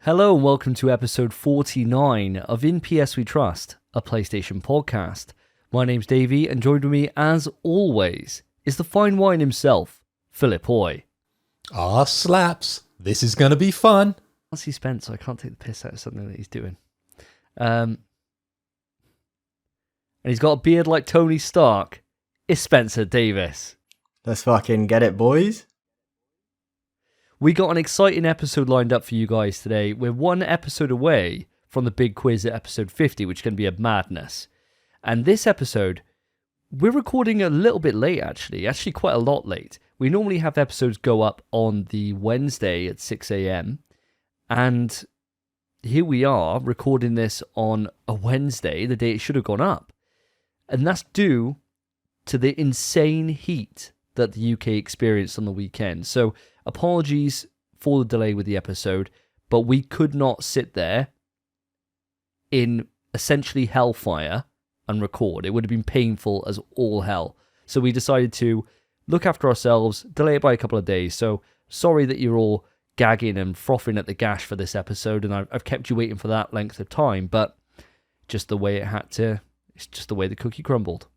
Hello and welcome to episode 49 of InPSwetrust, a PlayStation podcast. My name's Davey and joined with me, as always, is the fine wine himself, Philip Hoy. Ah, slaps. This is going to be fun. I see Spence, so I can't take the piss out of something that he's doing. And he's got a beard like Tony Stark. It's Spencer Davis. Let's fucking get it, boys. We got an exciting episode lined up for you guys today. We're one episode away from the big quiz at episode 50, which is going to be a madness. And this episode, we're recording a little bit late, actually quite a lot late. We normally have episodes go up on the Wednesday at 6 a.m. And here we are recording this on a Wednesday, the day it should have gone up. And that's due to the insane heat that the UK experienced on the weekend. So apologies for the delay with the episode, but we could not sit there in essentially hellfire and record. It would have been painful as all hell. So we decided to look after ourselves, delay it by a couple of days. So sorry that you're all gagging and frothing at the gash for this episode, and I've kept you waiting for that length of time, but just the way it had to, it's just the way the cookie crumbled.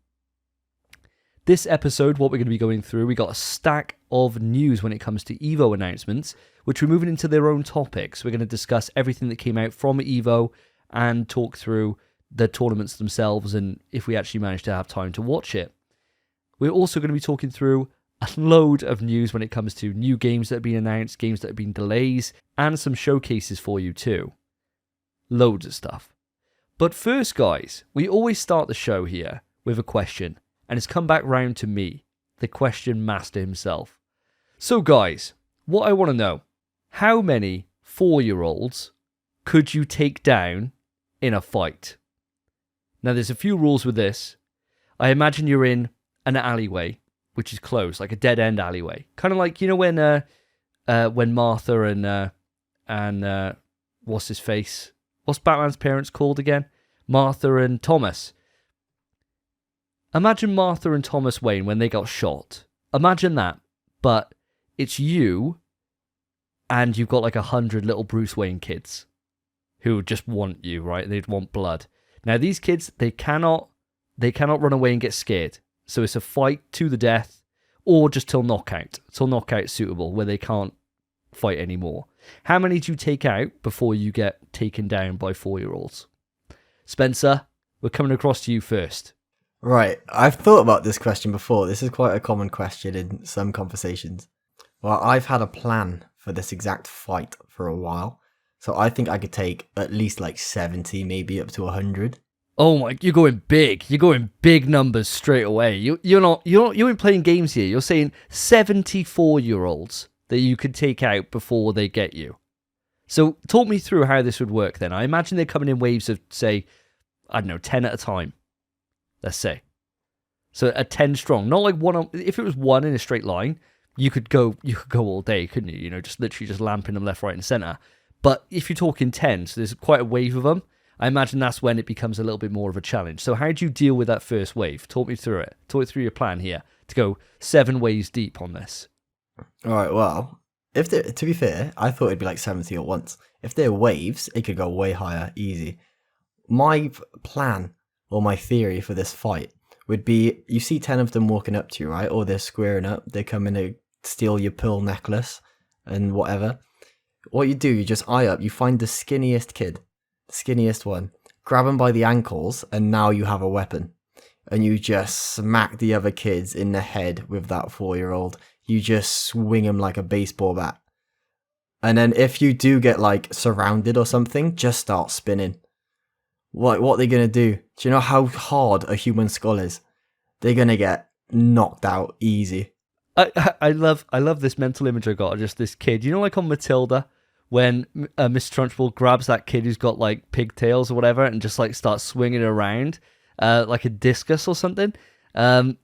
This episode, what we're going to be going through, we got a stack of news when it comes to EVO announcements, which we're moving into their own topics. We're going to discuss everything that came out from EVO and talk through the tournaments themselves and if we actually managed to have time to watch it. We're also going to be talking through a load of news when it comes to new games that have been announced, games that have been delays, and some showcases for you too. Loads of stuff. But first, guys, we always start the show here with a question. And it's come back round to me, the question master himself. So guys, what I want to know, how many 4-year-olds could you take down in a fight? Now there's a few rules with this. I imagine you're in an alleyway, which is closed, like a dead-end alleyway. Kind of like, you know, when Martha and what's his face? What's Batman's parents called again? Martha and Thomas. Imagine Martha and Thomas Wayne when they got shot. Imagine that, but it's you, and you've got like 100 little Bruce Wayne kids who just want you, right? They'd want blood. Now these kids, they cannot run away and get scared. So it's a fight to the death, or just till knockout suitable, where they can't fight anymore. How many do you take out before you get taken down by 4-year-olds? Spencer, we're coming across to you first. Right, I've thought about this question before. This is quite a common question in some conversations. Well, I've had a plan for this exact fight for a while. So I think I could take at least like 70, maybe up to 100. Oh my, you're going big. You're going big numbers straight away. You ain't playing games here. You're saying 74-year-olds that you could take out before they get you. So talk me through how this would work then. I imagine they're coming in waves of, say, I don't know, 10 at a time. Let's say. So a 10 strong. Not like one. If it was one in a straight line, you could go all day, couldn't you? You know, just literally just lamping them left, right, and center. But if you're talking 10, so there's quite a wave of them, I imagine that's when it becomes a little bit more of a challenge. So how do you deal with that first wave? Talk me through it. Talk me through your plan here to go 7 waves deep on this. All right, well, to be fair, I thought it'd be like 70 at once. If they're waves, it could go way higher, easy. My plan, or my theory for this fight, would be, you see 10 of them walking up to you, right? Or they're squaring up, they're coming to steal your pearl necklace and whatever. What you do, you just eye up, you find the skinniest kid, the skinniest one, grab him by the ankles, and now you have a weapon. And you just smack the other kids in the head with that 4-year-old. You just swing him like a baseball bat. And then if you do get like surrounded or something, just start spinning. What are they going to do? Do you know how hard a human skull is? They're going to get knocked out easy. I love this mental image I got of just this kid. You know, like on Matilda, when Miss Trunchbull grabs that kid who's got like pigtails or whatever and just like starts swinging around like a discus or something. I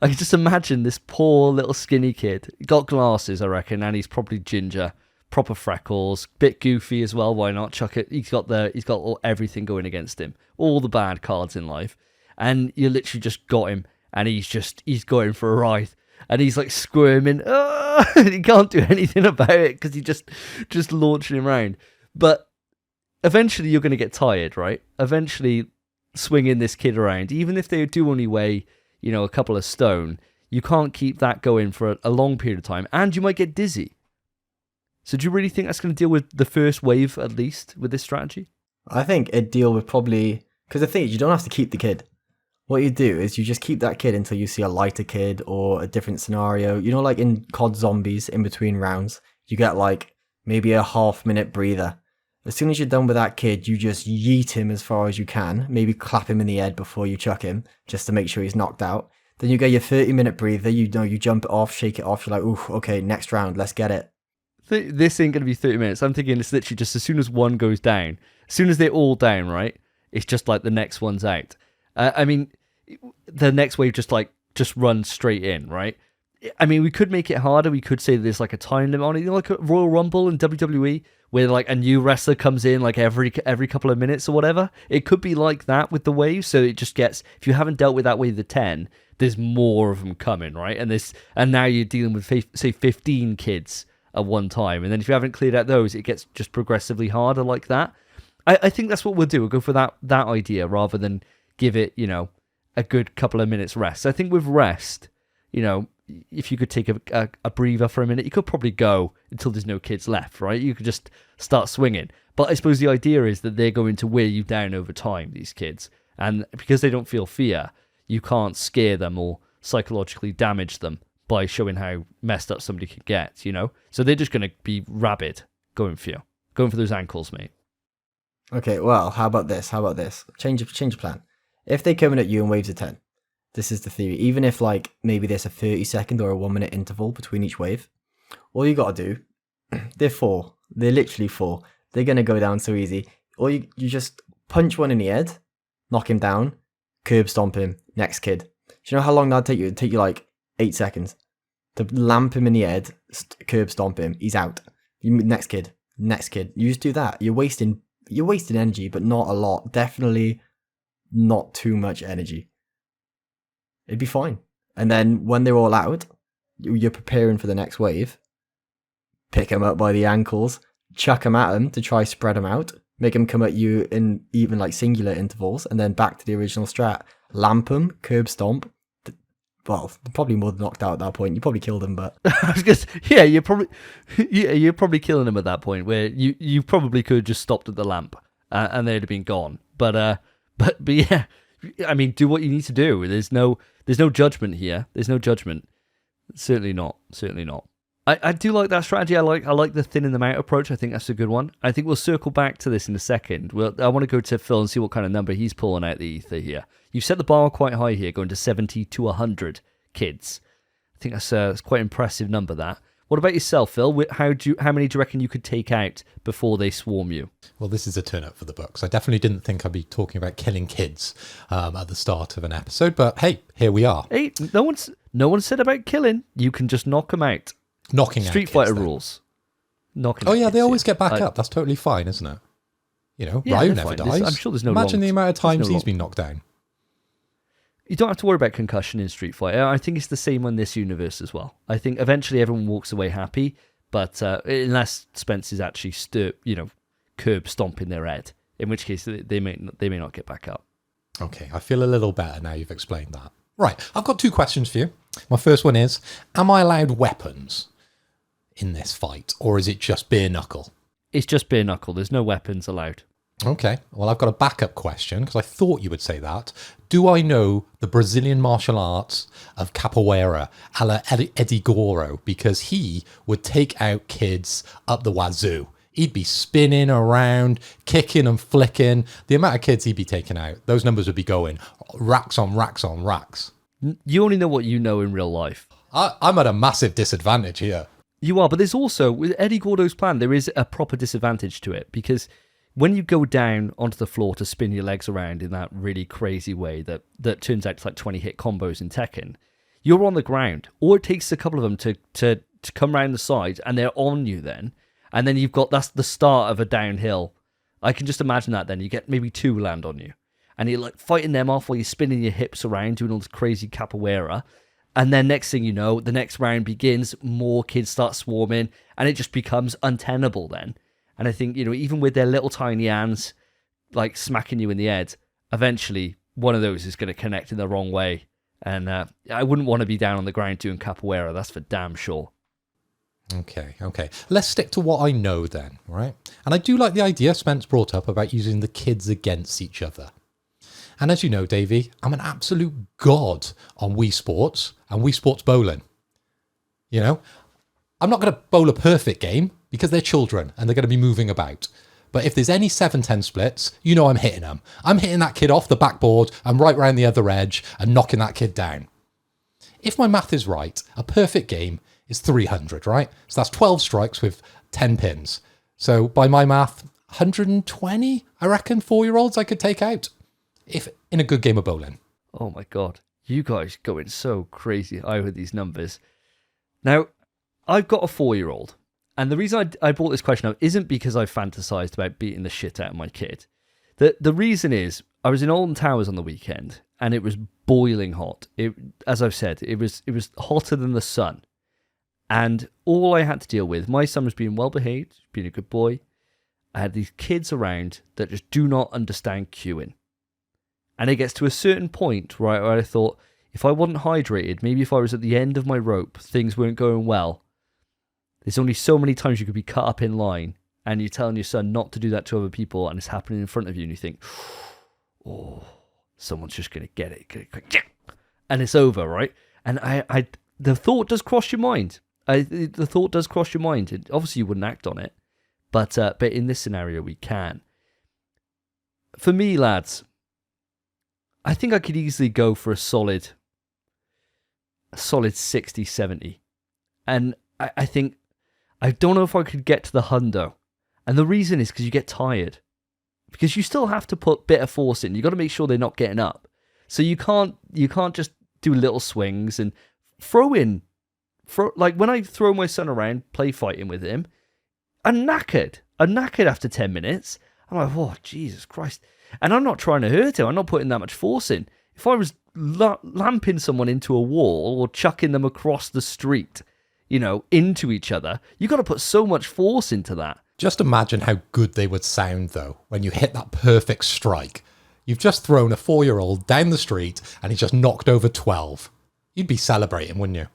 can just imagine this poor little skinny kid. He got glasses, I reckon, and he's probably ginger. Proper freckles, bit goofy as well. Why not? Chuck it. He's got everything going against him, all the bad cards in life, and you literally just got him, and he's going for a ride, and he's like squirming. And he can't do anything about it because he just launching him around. But eventually you're going to get tired, right? Eventually swinging this kid around, even if they do only weigh, a couple of stone, you can't keep that going for a long period of time, and you might get dizzy. So do you really think that's going to deal with the first wave, at least, with this strategy? I think it'd deal with probably... Because the thing is, you don't have to keep the kid. What you do is you just keep that kid until you see a lighter kid or a different scenario. Like in COD Zombies, in between rounds, you get like maybe a half-minute breather. As soon as you're done with that kid, you just yeet him as far as you can. Maybe clap him in the head before you chuck him, just to make sure he's knocked out. Then you get your 30-minute breather. You jump it off, shake it off. You're like, ooh, okay, next round, let's get it. This ain't going to be 30 minutes. I'm thinking it's literally just as soon as one goes down, as soon as they're all down, right? It's just like the next one's out. The next wave just runs straight in, right? We could make it harder. We could say there's like a time limit on it, like a Royal Rumble in WWE, where like a new wrestler comes in like every couple of minutes or whatever. It could be like that with the waves. So it just gets, if you haven't dealt with that wave of 10, there's more of them coming, right? And now you're dealing with say 15 kids at one time, and then if you haven't cleared out those, it gets just progressively harder like that. I think that's what we'll do. We'll go for that idea rather than give it, a good couple of minutes rest. I think with rest, if you could take a breather for a minute, you could probably go until there's no kids left, right? You could just start swinging. But I suppose the idea is that they're going to wear you down over time, these kids. And because they don't feel fear, you can't scare them or psychologically damage them by showing how messed up somebody can get, So they're just going to be rabid going for you. Going for those ankles, mate. Okay, well, how about this? Change of plan. If they're coming at you in waves of 10, this is the theory. Even if like maybe there's a 30-second or a 1-minute interval between each wave, all you got to do, they're 4. They're literally 4. They're going to go down so easy. Or you just punch one in the head, knock him down, curb stomp him, next kid. Do you know how long that'd take you? It'd take you like 8 seconds to lamp him in the head, curb stomp him, he's out. Next kid. You just do that. You're wasting energy, but not a lot. Definitely not too much energy. It'd be fine. And then when they're all out, you're preparing for the next wave. Pick them up by the ankles, chuck them at them to try spread them out, make them come at you in even like singular intervals, and then back to the original strat. Lamp them, curb stomp. Well, probably more than knocked out at that point. You probably killed them, but I was just, you're probably killing them at that point where you probably could have just stopped at the lamp and they'd have been gone. But yeah, do what you need to do. There's no judgment here. There's no judgment. Certainly not. I do like that strategy. I like the thinning them out approach. I think that's a good one. I think we'll circle back to this in a second. I want to go to Phil and see what kind of number he's pulling out the ether here. You've set the bar quite high here, going to 70 to 100 kids. I think that's quite an impressive number, that. What about yourself, Phil? How many do you reckon you could take out before they swarm you? Well, this is a turn up for the books. I definitely didn't think I'd be talking about killing kids at the start of an episode, but hey, here we are. Hey, no one said about killing. You can just knock them out. Knocking out Street Fighter kids, rules. Knocking oh out yeah, kids, they always get back up. That's totally fine, isn't it? Ryu never dies. I'm sure there's no Imagine long, the amount of times no he's been knocked down. You don't have to worry about concussion in Street Fighter. I think it's the same on this universe as well. I think eventually everyone walks away happy, but unless Spence is actually curb stomping their head, in which case they may not get back up. Okay, I feel a little better now you've explained that. Right, I've got 2 questions for you. My first one is, am I allowed weapons in this fight, or is it just bare knuckle? It's just bare knuckle. There's no weapons allowed. Okay, well, I've got a backup question, because I thought you would say that. Do I know the Brazilian martial arts of capoeira, a la Eddie Goro? Because he would take out kids up the wazoo. He'd be spinning around, kicking and flicking. The amount of kids he'd be taking out, those numbers would be going racks on racks on racks. You only know what you know in real life. I'm at a massive disadvantage here. You are, but there's also, with Eddie Gordo's plan, there is a proper disadvantage to it, because when you go down onto the floor to spin your legs around in that really crazy way that turns out to like 20 hit combos in Tekken, you're on the ground. Or it takes a couple of them to come around the side and they're on you then. And then that's the start of a downhill. I can just imagine that then. You get maybe 2 land on you. And you're like fighting them off while you're spinning your hips around, doing all this crazy capoeira. And then next thing you know, the next round begins, more kids start swarming, and it just becomes untenable then. And I think, even with their little tiny hands, like smacking you in the head, eventually one of those is going to connect in the wrong way. And I wouldn't want to be down on the ground doing capoeira. That's for damn sure. Okay. Let's stick to what I know then, right? And I do like the idea Spence brought up about using the kids against each other. And as you know, Davey, I'm an absolute god on Wii Sports and Wii Sports bowling. I'm not going to bowl a perfect game because they're children and they're going to be moving about. But if there's any 7-10 splits, I'm hitting them. I'm hitting that kid off the backboard and right round the other edge and knocking that kid down. If my math is right, a perfect game is 300, right? So that's 12 strikes with 10 pins. So by my math, 120, I reckon, 4-year-olds I could take out if in a good game of bowling. Oh my God. You guys going so crazy high with these numbers. Now, I've got a 4-year-old. And the reason I brought this question up isn't because I fantasized about beating the shit out of my kid. The reason is, I was in Alton Towers on the weekend, and it was boiling hot. As I've said, it was hotter than the sun. And all I had to deal with, my son was being well behaved, being a good boy. I had these kids around that just do not understand queuing. And it gets to a certain point, right, where I thought, if I wasn't hydrated, maybe if I was at the end of my rope, things weren't going well. There's only so many times you could be cut up in line, and you're telling your son not to do that to other people, and it's happening in front of you, and you think, oh, someone's just going to get it. And it's over, right? And the thought does cross your mind. The thought does cross your mind. Obviously, you wouldn't act on it, but in this scenario, we can. For me, lads, I think I could easily go for a solid 60, 70. And I think, I don't know if I could get to the hundo. And the reason is because you get tired. Because you still have to put bit of force in. You got to make sure they're not getting up. So you can't just do little swings and throw like when I throw my son around, play fighting with him, I'm knackered. I'm knackered after 10 minutes. I'm like, oh, Jesus Christ. And I'm not trying to hurt him. I'm not putting that much force in. If I was lamping someone into a wall or chucking them across the street, into each other, you got to put so much force into that. Just imagine how good they would sound, though, when you hit that perfect strike. You've just thrown a 4-year-old down the street and he's just knocked over 12. You'd be celebrating, wouldn't you?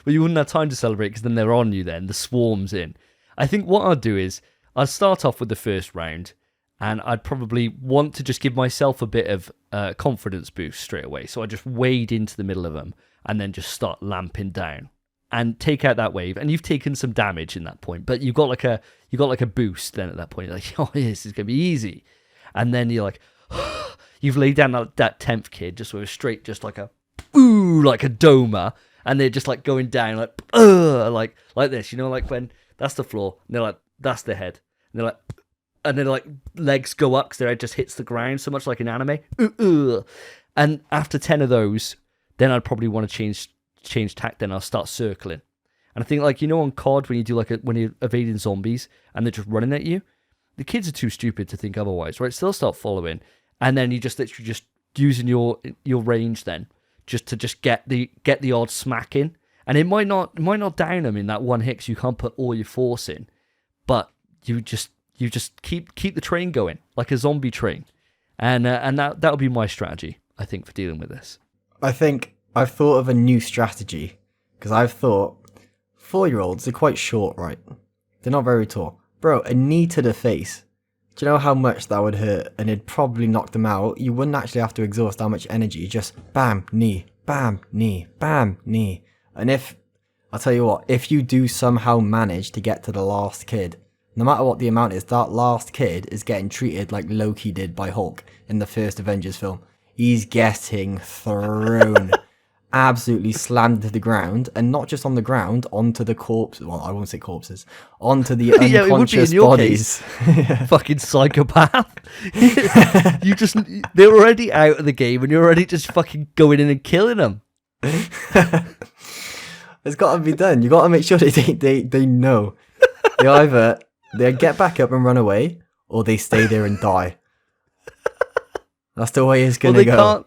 Well, you wouldn't have time to celebrate because then they're on you then. The swarm's in. I think what I'll do is I'll start off with the first round and I'd probably want to just give myself a bit of confidence boost straight away. So I just wade into the middle of them and then just start lamping down and take out that wave. And you've taken some damage in that point, but you got like a boost then at that point. You're like, oh, this is going to be easy. And then you're like, you've laid down that 10th kid just with a straight, just like a, ooh, like a doma. And they're just like going down like this, like when that's the floor. And they're like, that's the head. And they're like, and then like legs go up because their head just hits the ground so much like in anime. And after 10 of those, then I'd probably want to change tack. Then I'll start circling. And I think like, on COD when you do when you're evading zombies and they're just running at you, the kids are too stupid to think otherwise, right? So they'll start following. And then you just literally just using your range then just to get the odd smack in. And it might not down them in that one hit 'cause you can't put all your force in. But you just keep the train going like a zombie train. And that'll be my strategy, I think, for dealing with this. I think I've thought of a new strategy because I've thought 4-year-olds are quite short, right? They're not very tall. Bro, a knee to the face. Do you know how much that would hurt? And it'd probably knock them out. You wouldn't actually have to exhaust that much energy. Just bam, knee, bam, knee, bam, knee. And I'll tell you what, if you do somehow manage to get to the last kid, no matter what the amount is, that last kid is getting treated like Loki did by Hulk in the first Avengers film. He's getting thrown, absolutely slammed to the ground, and not just on the ground, onto the corpses. Well, I won't say corpses, onto the yeah, unconscious bodies. Fucking psychopath. They're already out of the game, and you're already just fucking going in and killing them. It's got to be done. You got to make sure they know. They get back up and run away, or they stay there and die. That's the way it's going to go.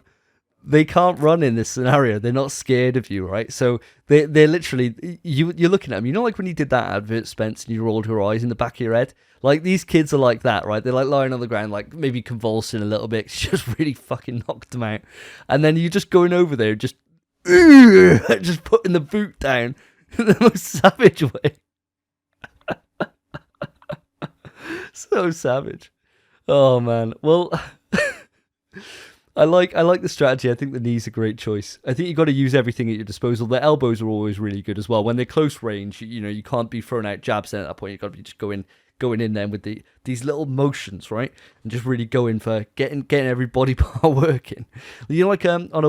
they can't run in this scenario. They're not scared of you, right? So they're literally, you're looking at them. You know, like when you did that advert, Spence, and you rolled your eyes in the back of your head? Like, these kids are like that, right? They're like lying on the ground, like maybe convulsing a little bit. It's just really fucking knocked them out. And then you're just going over there, just putting the boot down in the most savage way. So savage. Oh, man. Well, I like the strategy. I think the knee's a great choice. I think you got to use everything at your disposal. The elbows are always really good as well. When they're close range, you know, you can't be throwing out jabs then at that point. You got to be just going in there with these little motions, right? And just really going for getting every body part working. You know, like on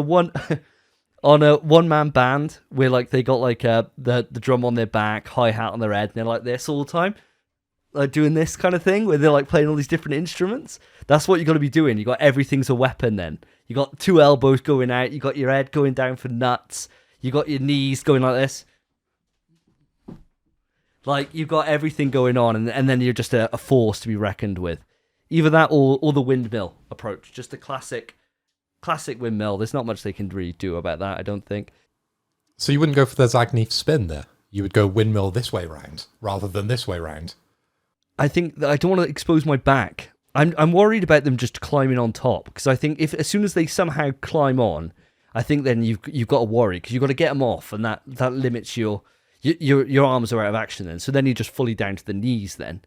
a one-man band where like they got like the drum on their back, hi-hat on their head, and they're like this all the time, like doing this kind of thing where they're like playing all these different instruments. That's what you got to be doing. You got everything's a weapon then. You got two elbows going out, you got your head going down for nuts, you got your knees going like this. Like, you've got everything going on, and then you're just a force to be reckoned with. Either that or the windmill approach. Just a classic windmill. There's not much they can really do about that, I don't think. So you wouldn't go for the Zangief spin there? You would go windmill this way round, rather than this way round? I think that I don't want to expose my back. I'm worried about them just climbing on top, because I think if as soon as they somehow climb on, I think then you've got to worry, because you've got to get them off, and that limits your arms are out of action then. So then you're just fully down to the knees then,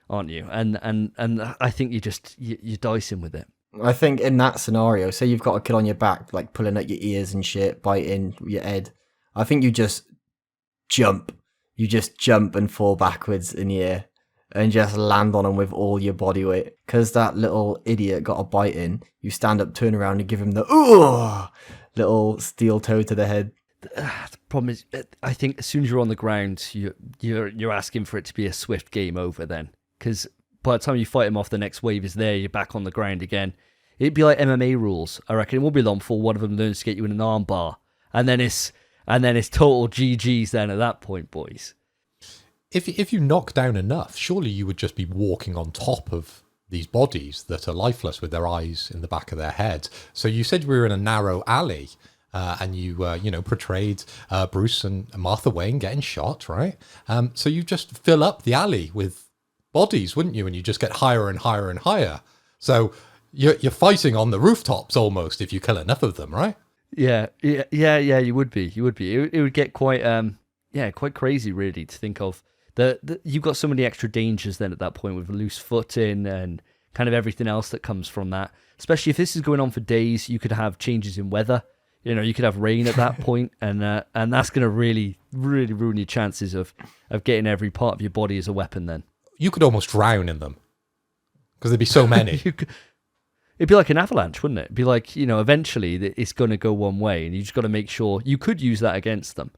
aren't you? And I think you're dicing with it. I think in that scenario, say you've got a kid on your back, like pulling at your ears and shit, biting your head. I think you just jump. You just jump and fall backwards in the air and just land on them with all your body weight. Because that little idiot got a bite in, you stand up, turn around and give him the little steel toe to the head. The problem is, I think as soon as you're on the ground, you're asking for it to be a swift game over then. Because by the time you fight him off, the next wave is there, you're back on the ground again. It'd be like MMA rules. I reckon it won't be long before one of them learns to get you in an arm bar. And then it's total GG's then at that point, boys. If you knock down enough, surely you would just be walking on top of these bodies that are lifeless with their eyes in the back of their head. So you said we were in a narrow alley. And you portrayed Bruce and Martha Wayne getting shot, right? So you just fill up the alley with bodies, wouldn't you? And you just get higher and higher and higher. So you're fighting on the rooftops almost if you kill enough of them, right? Yeah. You would be. It would get quite crazy, really, to think of. You've got so many extra dangers then at that point with loose footing and kind of everything else that comes from that. Especially if this is going on for days, you could have changes in weather. You know, you could have rain at that point, and that's going to really, really ruin your chances of getting every part of your body as a weapon then. You could almost drown in them, because there'd be so many. It'd be like an avalanche, wouldn't it? It'd be like, eventually it's going to go one way, and you just got to make sure you could use that against them.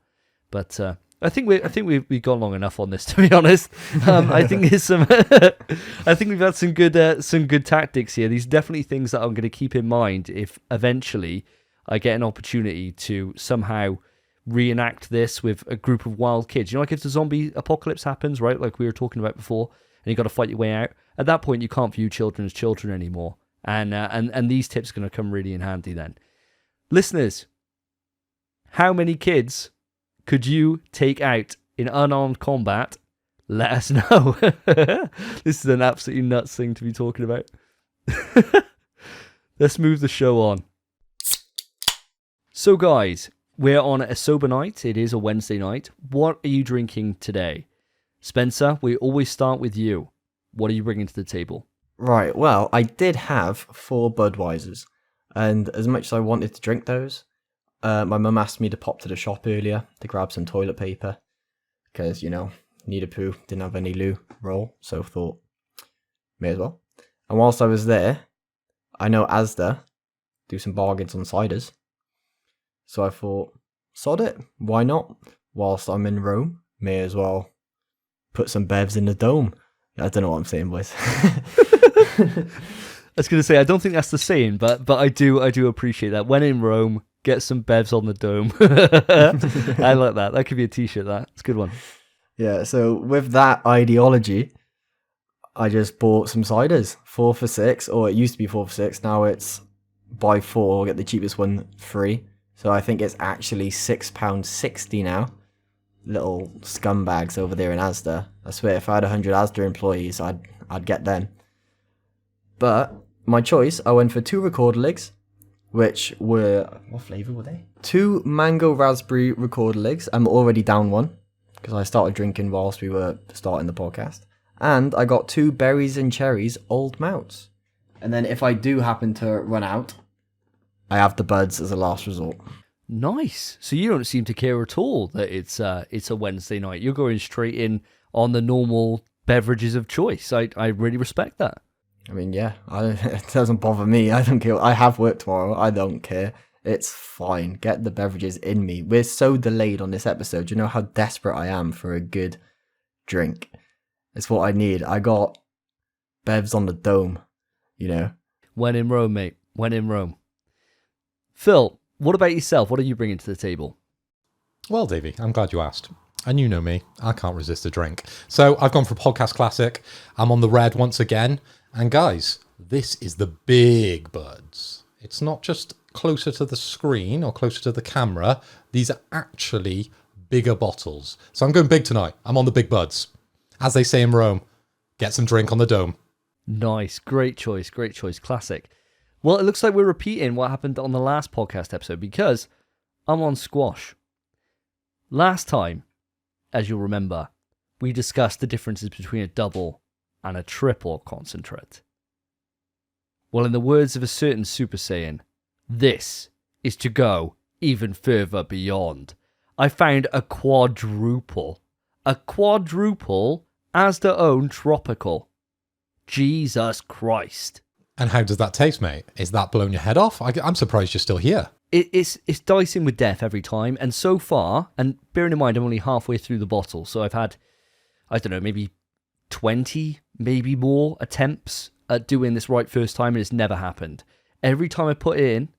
But I think we've gone long enough on this, to be honest. I think there's some. I think we've had some good tactics here. These are definitely things that I'm going to keep in mind if eventually I get an opportunity to somehow reenact this with a group of wild kids. Like if the zombie apocalypse happens, right? Like we were talking about before, and you got to fight your way out. At that point, you can't view children as children anymore, and these tips are going to come really in handy then. Listeners, how many kids could you take out in unarmed combat? Let us know. This is an absolutely nuts thing to be talking about. Let's move the show on. So guys, we're on a sober night. It is a Wednesday night. What are you drinking today? Spencer, we always start with you. What are you bringing to the table? Right, well, I did have 4 Budweisers, and as much as I wanted to drink those, my mum asked me to pop to the shop earlier to grab some toilet paper, because, need a poo, didn't have any loo roll, so thought, may as well. And whilst I was there, I know Asda do some bargains on ciders. So I thought, sod it, why not? Whilst I'm in Rome, may as well put some bevs in the dome. I don't know what I'm saying, boys. I was going to say, I don't think that's the saying, but I do appreciate that. When in Rome, get some bevs on the dome. I like that. That could be a t-shirt, that. It's a good one. Yeah, so with that ideology, I just bought some ciders, 4 for $6, or it used to be 4 for $6, now it's buy 4, get the cheapest one free. So I think it's actually £6.60 now. Little scumbags over there in Asda. I swear, if I had 100 Asda employees, I'd get them. But my choice, I went for 2 recorder legs, which were, what flavour were they? 2 mango raspberry recorder legs. I'm already down one because I started drinking whilst we were starting the podcast. And I got 2 berries and cherries old mounts. And then if I do happen to run out, I have the buds as a last resort. Nice. So you don't seem to care at all that it's a Wednesday night. You're going straight in on the normal beverages of choice. I really respect that. I mean, yeah, it doesn't bother me. I don't care. I have work tomorrow. I don't care. It's fine. Get the beverages in me. We're so delayed on this episode. You know how desperate I am for a good drink. It's what I need. I got bevs on the dome, you know. When in Rome, mate. When in Rome. Phil, what about yourself? What are you bringing to the table? Well, Davey, I'm glad you asked. And you know me, I can't resist a drink. So I've gone for Podcast Classic. I'm on the red once again. And guys, this is the big buds. It's not just closer to the screen or closer to the camera. These are actually bigger bottles. So I'm going big tonight. I'm on the big buds. As they say in Rome, get some drink on the dome. Nice. Great choice. Great choice. Classic. Well, it looks like we're repeating what happened on the last podcast episode because I'm on squash. Last time, as you'll remember, we discussed the differences between a double and a triple concentrate. Well, in the words of a certain Super Saiyan, this is to go even further beyond. I found a quadruple. A quadruple as their own tropical. Jesus Christ. And how does that taste, mate? Is that blown your head off? I'm surprised you're still here. It's dicing with death every time. And so far, and bearing in mind I'm only halfway through the bottle, so I've had, I don't know, maybe 20, maybe more attempts at doing this right first time, and it's never happened. Every time I put it in,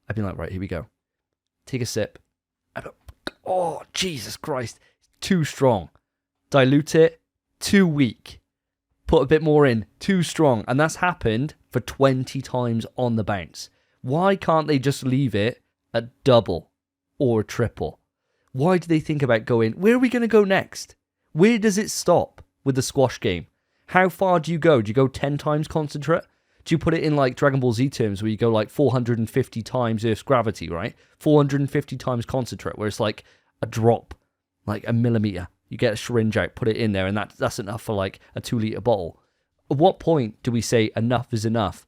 I've been like, right, here we go. Take a sip. Oh, Jesus Christ. Too strong. Dilute it. Too weak. Put a bit more in. Too strong. And that's happened for 20 times on the bounce. Why can't they just leave it at double or a triple? Why do they think about going, where are we going to go next? Where does it stop with the squash game? How far do you go? Do you go 10 times concentrate? Do you put it in like Dragon Ball Z terms where you go like 450 times Earth's gravity, right? 450 times concentrate, where it's like a drop, like a millimeter. You get a syringe out, put it in there, and that's enough for like a 2-litre bottle. At what point do we say enough is enough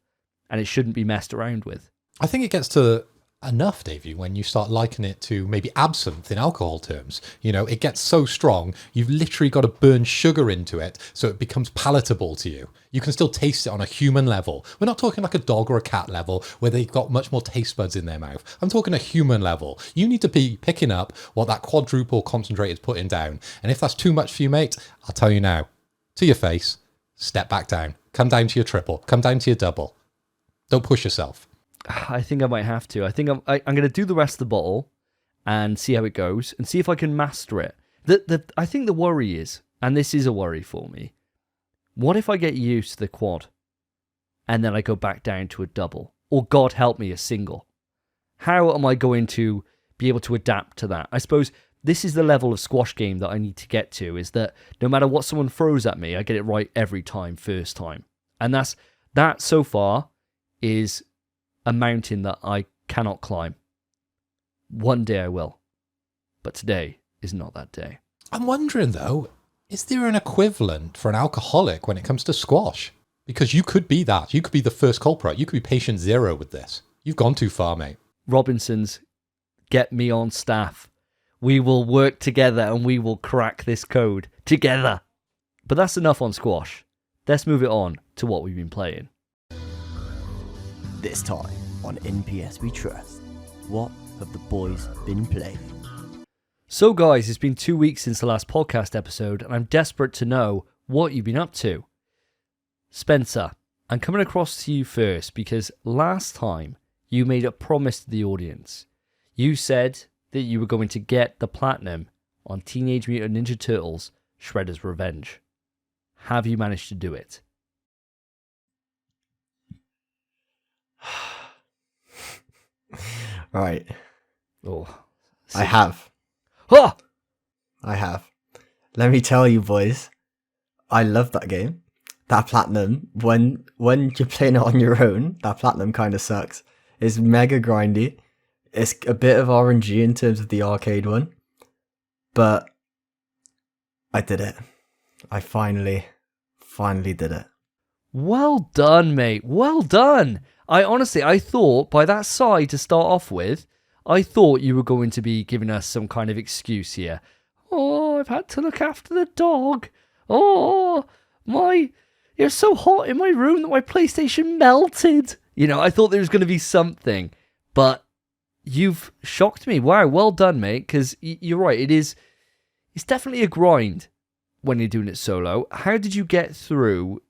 and it shouldn't be messed around with? I think it gets to enough, Davey, when you start likening it to maybe absinthe in alcohol terms. You know, it gets so strong, you've literally got to burn sugar into it so it becomes palatable to you. You can still taste it on a human level. We're not talking like a dog or a cat level where they've got much more taste buds in their mouth. I'm talking a human level. You need to be picking up what that quadruple concentrate is putting down. And if that's too much for you, mate, I'll tell you now, to your face, step back down. Come down to your triple. Come down to your double. Don't push yourself. I think I might have to. I think I'm going to do the rest of the bottle and see how it goes and see if I can master it. I think the worry is, and this is a worry for me, what if I get used to the quad and then I go back down to a double? Or God help me, a single. How am I going to be able to adapt to that? I suppose this is the level of squash game that I need to get to, is that no matter what someone throws at me, I get it right every time, first time. And that so far is a mountain that I cannot climb. One day I will. But today is not that day. I'm wondering, though, is there an equivalent for an alcoholic when it comes to squash? Because you could be that. You could be the first culprit. You could be patient zero with this. You've gone too far, mate. Robinsons, get me on staff. We will work together and we will crack this code together. But that's enough on squash. Let's move it on to what we've been playing. This time on InPSwetrust, what have the boys been playing? So guys, it's been 2 weeks since the last podcast episode and I'm desperate to know what you've been up to. Spencer, I'm coming across to you first because last time you made a promise to the audience. You said that you were going to get the platinum on Teenage Mutant Ninja Turtles Shredder's Revenge. Have you managed to do it? Right. Oh, I have. oh, I have. Let me tell you, boys. I love that game. That platinum, when you're playing it on your own, that platinum kind of sucks. It's mega grindy. It's a bit of RNG in terms of the arcade one. But I did it. I finally did it. well done, mate. Well done. I thought by that side to start off with, I thought you were going to be giving us some kind of excuse here. Oh, I've had to look after the dog. Oh, it's so hot in my room that my PlayStation melted. You know, I thought there was going to be something, but you've shocked me. Wow, well done, mate, because you're right. It's definitely a grind when you're doing it solo. How did you get through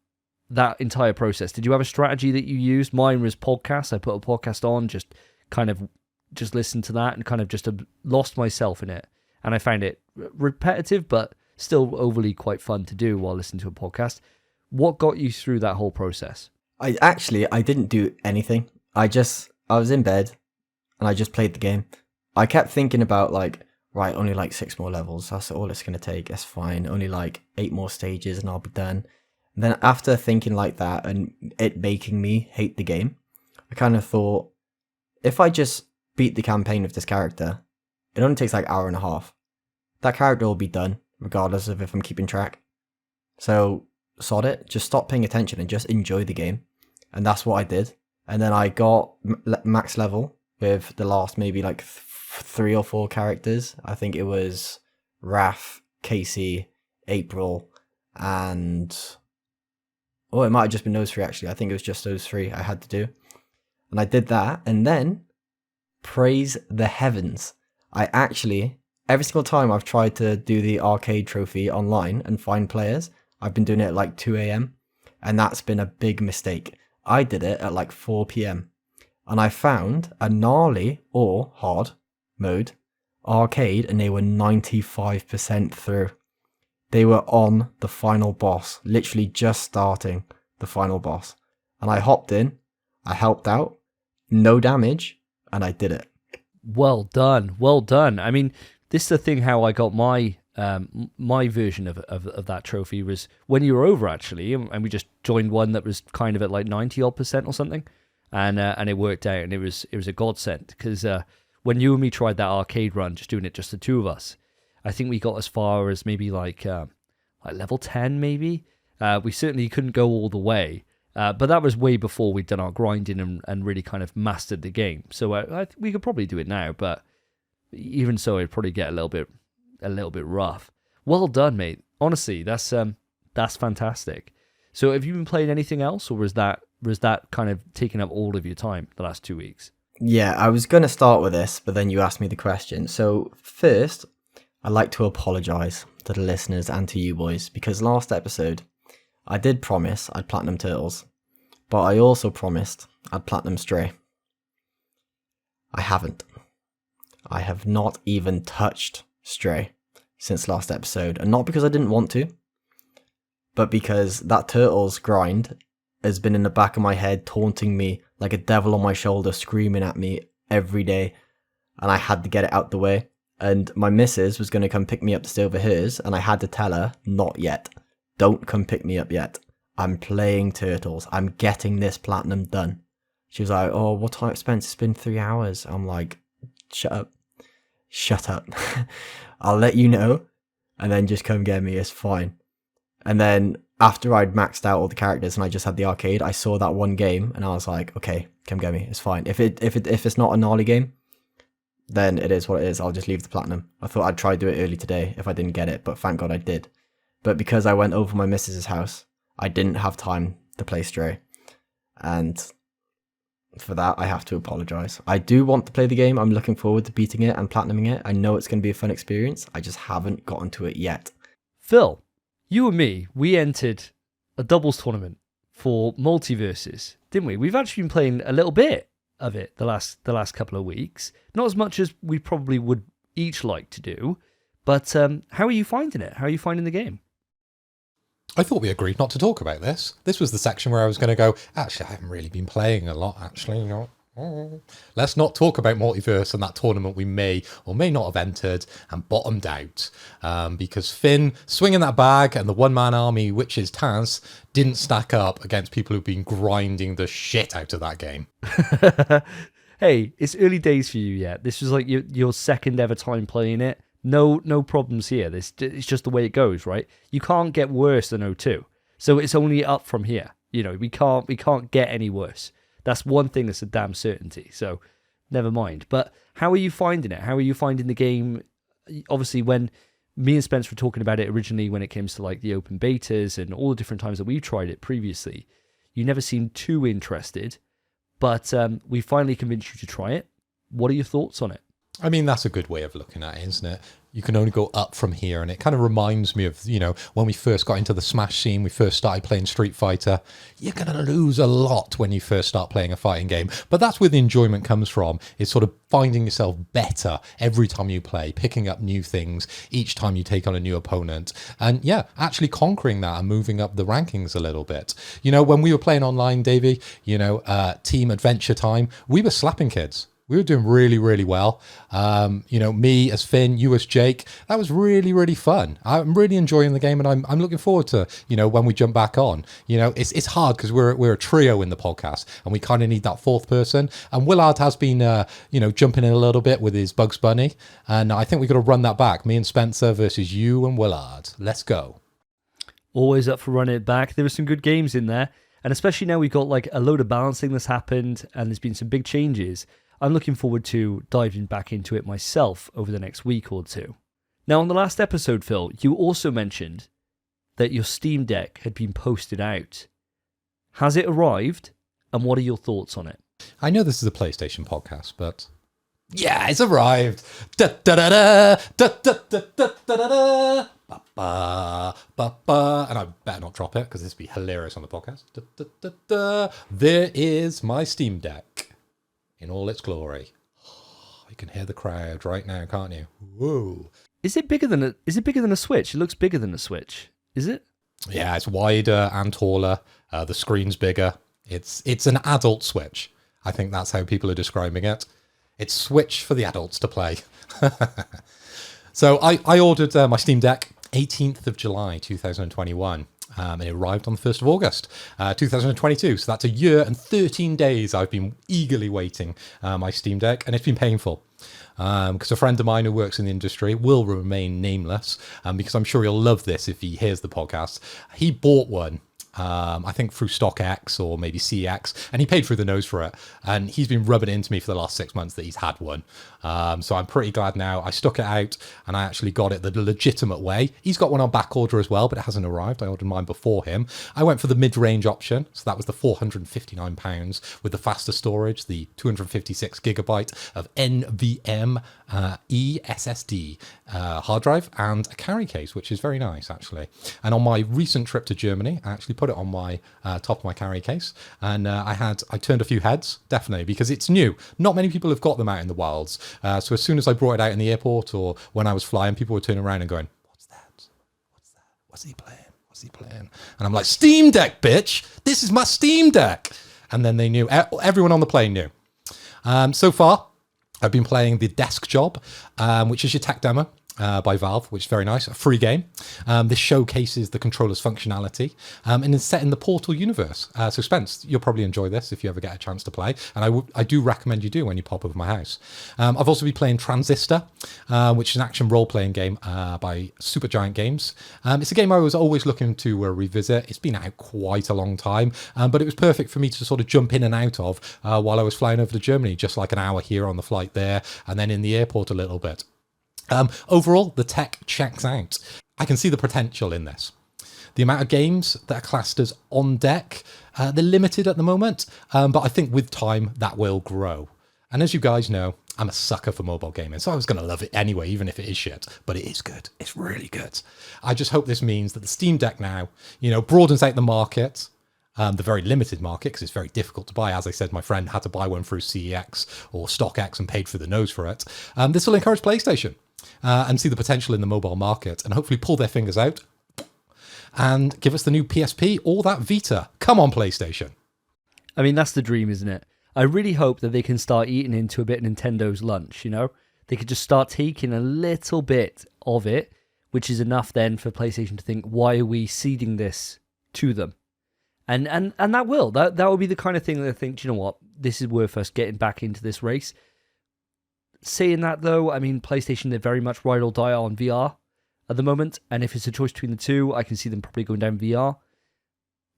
that entire process? Did you have a strategy that you used? Mine was podcast. I put a podcast on, just listened to that and kind of just lost myself in it. And I found it repetitive, but still overly quite fun to do while listening to a podcast. What got you through that whole process? I didn't do anything. I was in bed and I just played the game. I kept thinking about right, only 6 more levels. That's all it's going to take. That's fine. Only 8 more stages and I'll be done. And then after thinking like that and it making me hate the game, I kind of thought, if I just beat the campaign with this character, it only takes an hour and a half. That character will be done, regardless of if I'm keeping track. So, sod it. Just stop paying attention and just enjoy the game. And that's what I did. And then I got max level with the last maybe 3 or 4 characters. I think it was Raph, Casey, April, and... oh, it might have just been those 3 actually. I think it was just those 3 I had to do. And I did that. And then, praise the heavens, I actually... every single time I've tried to do the arcade trophy online and find players, I've been doing it at 2 a.m. And that's been a big mistake. I did it at 4 p.m. And I found a gnarly or hard mode arcade and they were 95% through. They were on the final boss, literally just starting the final boss. And I hopped in, I helped out, no damage, and I did it. Well done. Well done. I mean, this is the thing how I got my my version of that trophy was when you were over actually, and we just joined one that was kind of at 90% or something, and it worked out, and it was a godsend because when you and me tried that arcade run, just doing it just the two of us, I think we got as far as maybe like level 10 maybe. We certainly couldn't go all the way, but that was way before we'd done our grinding and really kind of mastered the game. So we could probably do it now, but even so, it'd probably get a little bit rough. Well done, mate. Honestly, that's fantastic. So have you been playing anything else, or was that kind of taking up all of your time the last 2 weeks? Yeah, I was going to start with this, but then you asked me the question. So first, I'd like to apologise to the listeners and to you boys, because last episode, I did promise I'd platinum Turtles, but I also promised I'd platinum Stray. I haven't. I have not even touched Stray since last episode, and not because I didn't want to, but because that Turtles grind has been in the back of my head, taunting me like a devil on my shoulder, screaming at me every day, and I had to get it out the way. And my missus was going to come pick me up to stay over hers, and I had to tell her, not yet. Don't come pick me up yet. I'm playing Turtles. I'm getting this platinum done. She was like, oh, what time, Spence? It's been 3 hours. I'm like, shut up. Shut up. I'll let you know, and then just come get me. It's fine. And then after I'd maxed out all the characters and I just had the arcade, I saw that one game and I was like, okay, come get me. It's fine. If it's not a gnarly game, then it is what it is. I'll just leave the platinum. I thought I'd try to do it early today if I didn't get it, but thank God I did. But because I went over my missus's house, I didn't have time to play Stray. And for that, I have to apologise. I do want to play the game. I'm looking forward to beating it and platinuming it. I know it's going to be a fun experience. I just haven't gotten to it yet. Phil, you and me, we entered a doubles tournament for Multiverses, didn't we? We've actually been playing a little bit of it the last couple of weeks. Not as much as we probably would each like to do, but how are you finding it? How are you finding the game? I thought we agreed not to talk about this. This was the section where I was going to go, actually, I haven't really been playing a lot, actually. Let's not talk about Multiverse and that tournament we may or may not have entered and bottomed out. Because Finn swinging that bag and the one-man army, which is Taz, didn't stack up against people who've been grinding the shit out of that game. Hey, it's early days for you yet. This was like your second ever time playing it. No problems here. It's just the way it goes, right? You can't get worse than O2. So it's only up from here. You know, we can't get any worse. That's one thing that's a damn certainty. So never mind. But how are you finding it? How are you finding the game? Obviously, when me and Spence were talking about it originally, when it comes to like the open betas and all the different times that we've tried it previously, you never seemed too interested. But we finally convinced you to try it. What are your thoughts on it? I mean, that's a good way of looking at it, isn't it? You can only go up from here. And it kind of reminds me of, you know, when we first got into the Smash scene, we first started playing Street Fighter. You're going to lose a lot when you first start playing a fighting game. But that's where the enjoyment comes from, is sort of finding yourself better every time you play, picking up new things each time you take on a new opponent. And yeah, actually conquering that and moving up the rankings a little bit. You know, when we were playing online, Davey, you know, Team Adventure Time, we were slapping kids. We were doing really, really well. You know, me as Finn, you as Jake. That was really, really fun. I'm really enjoying the game, and I'm looking forward to, you know, when we jump back on. You know, it's hard because we're a trio in the podcast, and we kind of need that fourth person. And Willard has been, you know, jumping in a little bit with his Bugs Bunny, and I think we've got to run that back. Me and Spencer versus you and Willard. Let's go. Always up for running it back. There were some good games in there, and especially now we've got like a load of balancing that's happened, and there's been some big changes. I'm looking forward to diving back into it myself over the next week or two. Now, on the last episode, Phil, you also mentioned that your Steam Deck had been posted out. Has it arrived, and what are your thoughts on it? I know this is a PlayStation podcast, but yeah, it's arrived. Da da da da da da da da da da. Ba ba ba ba, and I better not drop it because this would be hilarious on the podcast. Da, da, da, da. There is my Steam Deck in all its glory. Oh, you can hear the crowd right now, can't you? Whoa! Is it bigger than a Switch? It looks bigger than a Switch. Is it? Yeah, it's wider and taller. The screen's bigger. It's an adult Switch. I think that's how people are describing it. It's Switch for the adults to play. So I ordered my Steam Deck 18th of July 2021. And it arrived on the 1st of August 2022. So that's a year and 13 days I've been eagerly waiting my Steam Deck, and it's been painful. Because a friend of mine who works in the industry will remain nameless, because I'm sure he'll love this if he hears the podcast. He bought one. I think through StockX or maybe CX, and he paid through the nose for it. And he's been rubbing it into me for the last 6 months that he's had one. So I'm pretty glad now. I stuck it out and I actually got it the legitimate way. He's got one on back order as well, but it hasn't arrived. I ordered mine before him. I went for the mid-range option. So that was the £459 with the faster storage, the 256 gigabyte of NVMe SSD hard drive and a carry case, which is very nice actually. And on my recent trip to Germany, I actually put it on my top of my carry case, and I turned a few heads, definitely, because it's new. Not many people have got them out in the wilds. So as soon as I brought it out in the airport or when I was flying, people were turning around and going, "What's that? What's that? What's he playing? What's he playing?" And I'm like, "Steam Deck, bitch! This is my Steam Deck!" And then they knew. Everyone on the plane knew. So far, I've been playing the Desk Job, which is your tech demo. By Valve, which is very nice, a free game. This showcases the controller's functionality and is set in the Portal universe. So Spence, you'll probably enjoy this if you ever get a chance to play, and I do recommend you do when you pop over my house. I've also been playing Transistor, which is an action role-playing game by Supergiant Games. It's a game I was always looking to revisit. It's been out quite a long time, but it was perfect for me to sort of jump in and out of while I was flying over to Germany, just like an hour here on the flight there, and then in the airport a little bit. Overall, the tech checks out. I can see the potential in this. The amount of games that are classed as on deck, they're limited at the moment, but I think with time that will grow. And as you guys know, I'm a sucker for mobile gaming, so I was going to love it anyway, even if it is shit. But it is good. It's really good. I just hope this means that the Steam Deck now, you know, broadens out the market. The very limited market, because it's very difficult to buy. As I said, my friend had to buy one through CEX or StockX and paid through the nose for it. This will encourage PlayStation and see the potential in the mobile market and hopefully pull their fingers out and give us the new PSP or that Vita. Come on, PlayStation. I mean, that's the dream, isn't it? I really hope that they can start eating into a bit of Nintendo's lunch, you know? They could just start taking a little bit of it, which is enough then for PlayStation to think, why are we seeding this to them? And that will be the kind of thing that I think, do you know what, this is worth us getting back into this race. Saying that though, I mean, PlayStation, they're very much ride or die on VR at the moment, and if it's a choice between the two, I can see them probably going down VR.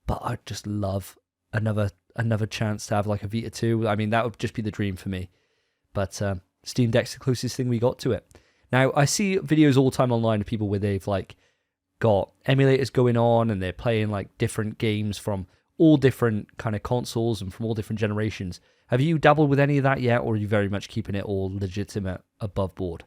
But I'd just love another chance to have like a Vita 2. I mean, that would just be the dream for me. But Steam Deck's the closest thing we got to it. Now, I see videos all the time online of people where they've like got emulators going on and they're playing like different games from all different kind of consoles and from all different generations. Have you dabbled with any of that yet, or are you very much keeping it all legitimate above board?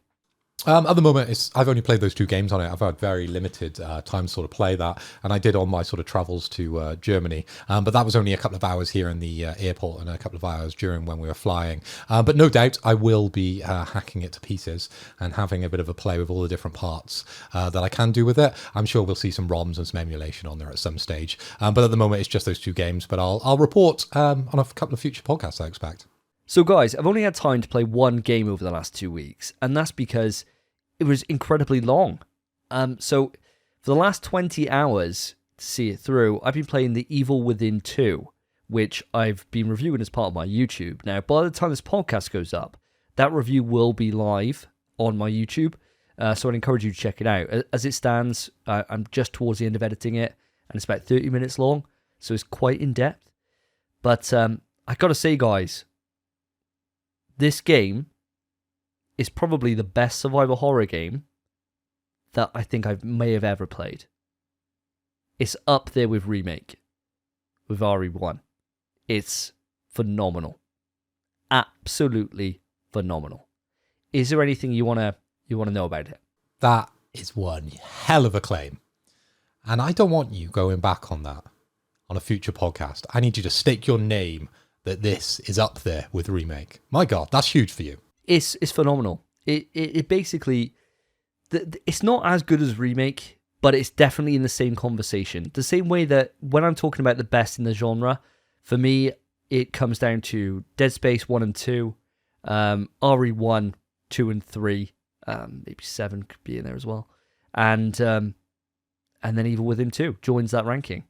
At the moment, I've only played those 2 games on it. I've had very limited time to sort of play that, and I did on my sort of travels to Germany. But that was only a couple of hours here in the airport and a couple of hours during when we were flying. But no doubt I will be hacking it to pieces and having a bit of a play with all the different parts that I can do with it. I'm sure we'll see some ROMs and some emulation on there at some stage. But at the moment, it's just those 2 games. But I'll report on a couple of future podcasts, I expect. So guys, I've only had time to play one game over the last 2 weeks, and that's because it was incredibly long. So for the last 20 hours to see it through, I've been playing The Evil Within 2, which I've been reviewing as part of my YouTube. Now, by the time this podcast goes up, that review will be live on my YouTube, so I'd encourage you to check it out. As it stands, I'm just towards the end of editing it, and it's about 30 minutes long, so it's quite in-depth. But I gotta say, guys, this game is probably the best survival horror game that I think I may have ever played. It's up there with Remake, with RE1. It's phenomenal. Absolutely phenomenal. Is there anything you wanna know about it? That is one hell of a claim. And I don't want you going back on that on a future podcast. I need you to stake your name that this is up there with Remake. My God, that's huge for you. It's phenomenal. It basically, it's not as good as Remake, but it's definitely in the same conversation. The same way that when I'm talking about the best in the genre, for me, it comes down to Dead Space 1 and 2, RE1, 2 and 3, maybe 7 could be in there as well, and then Evil Within 2 joins that ranking.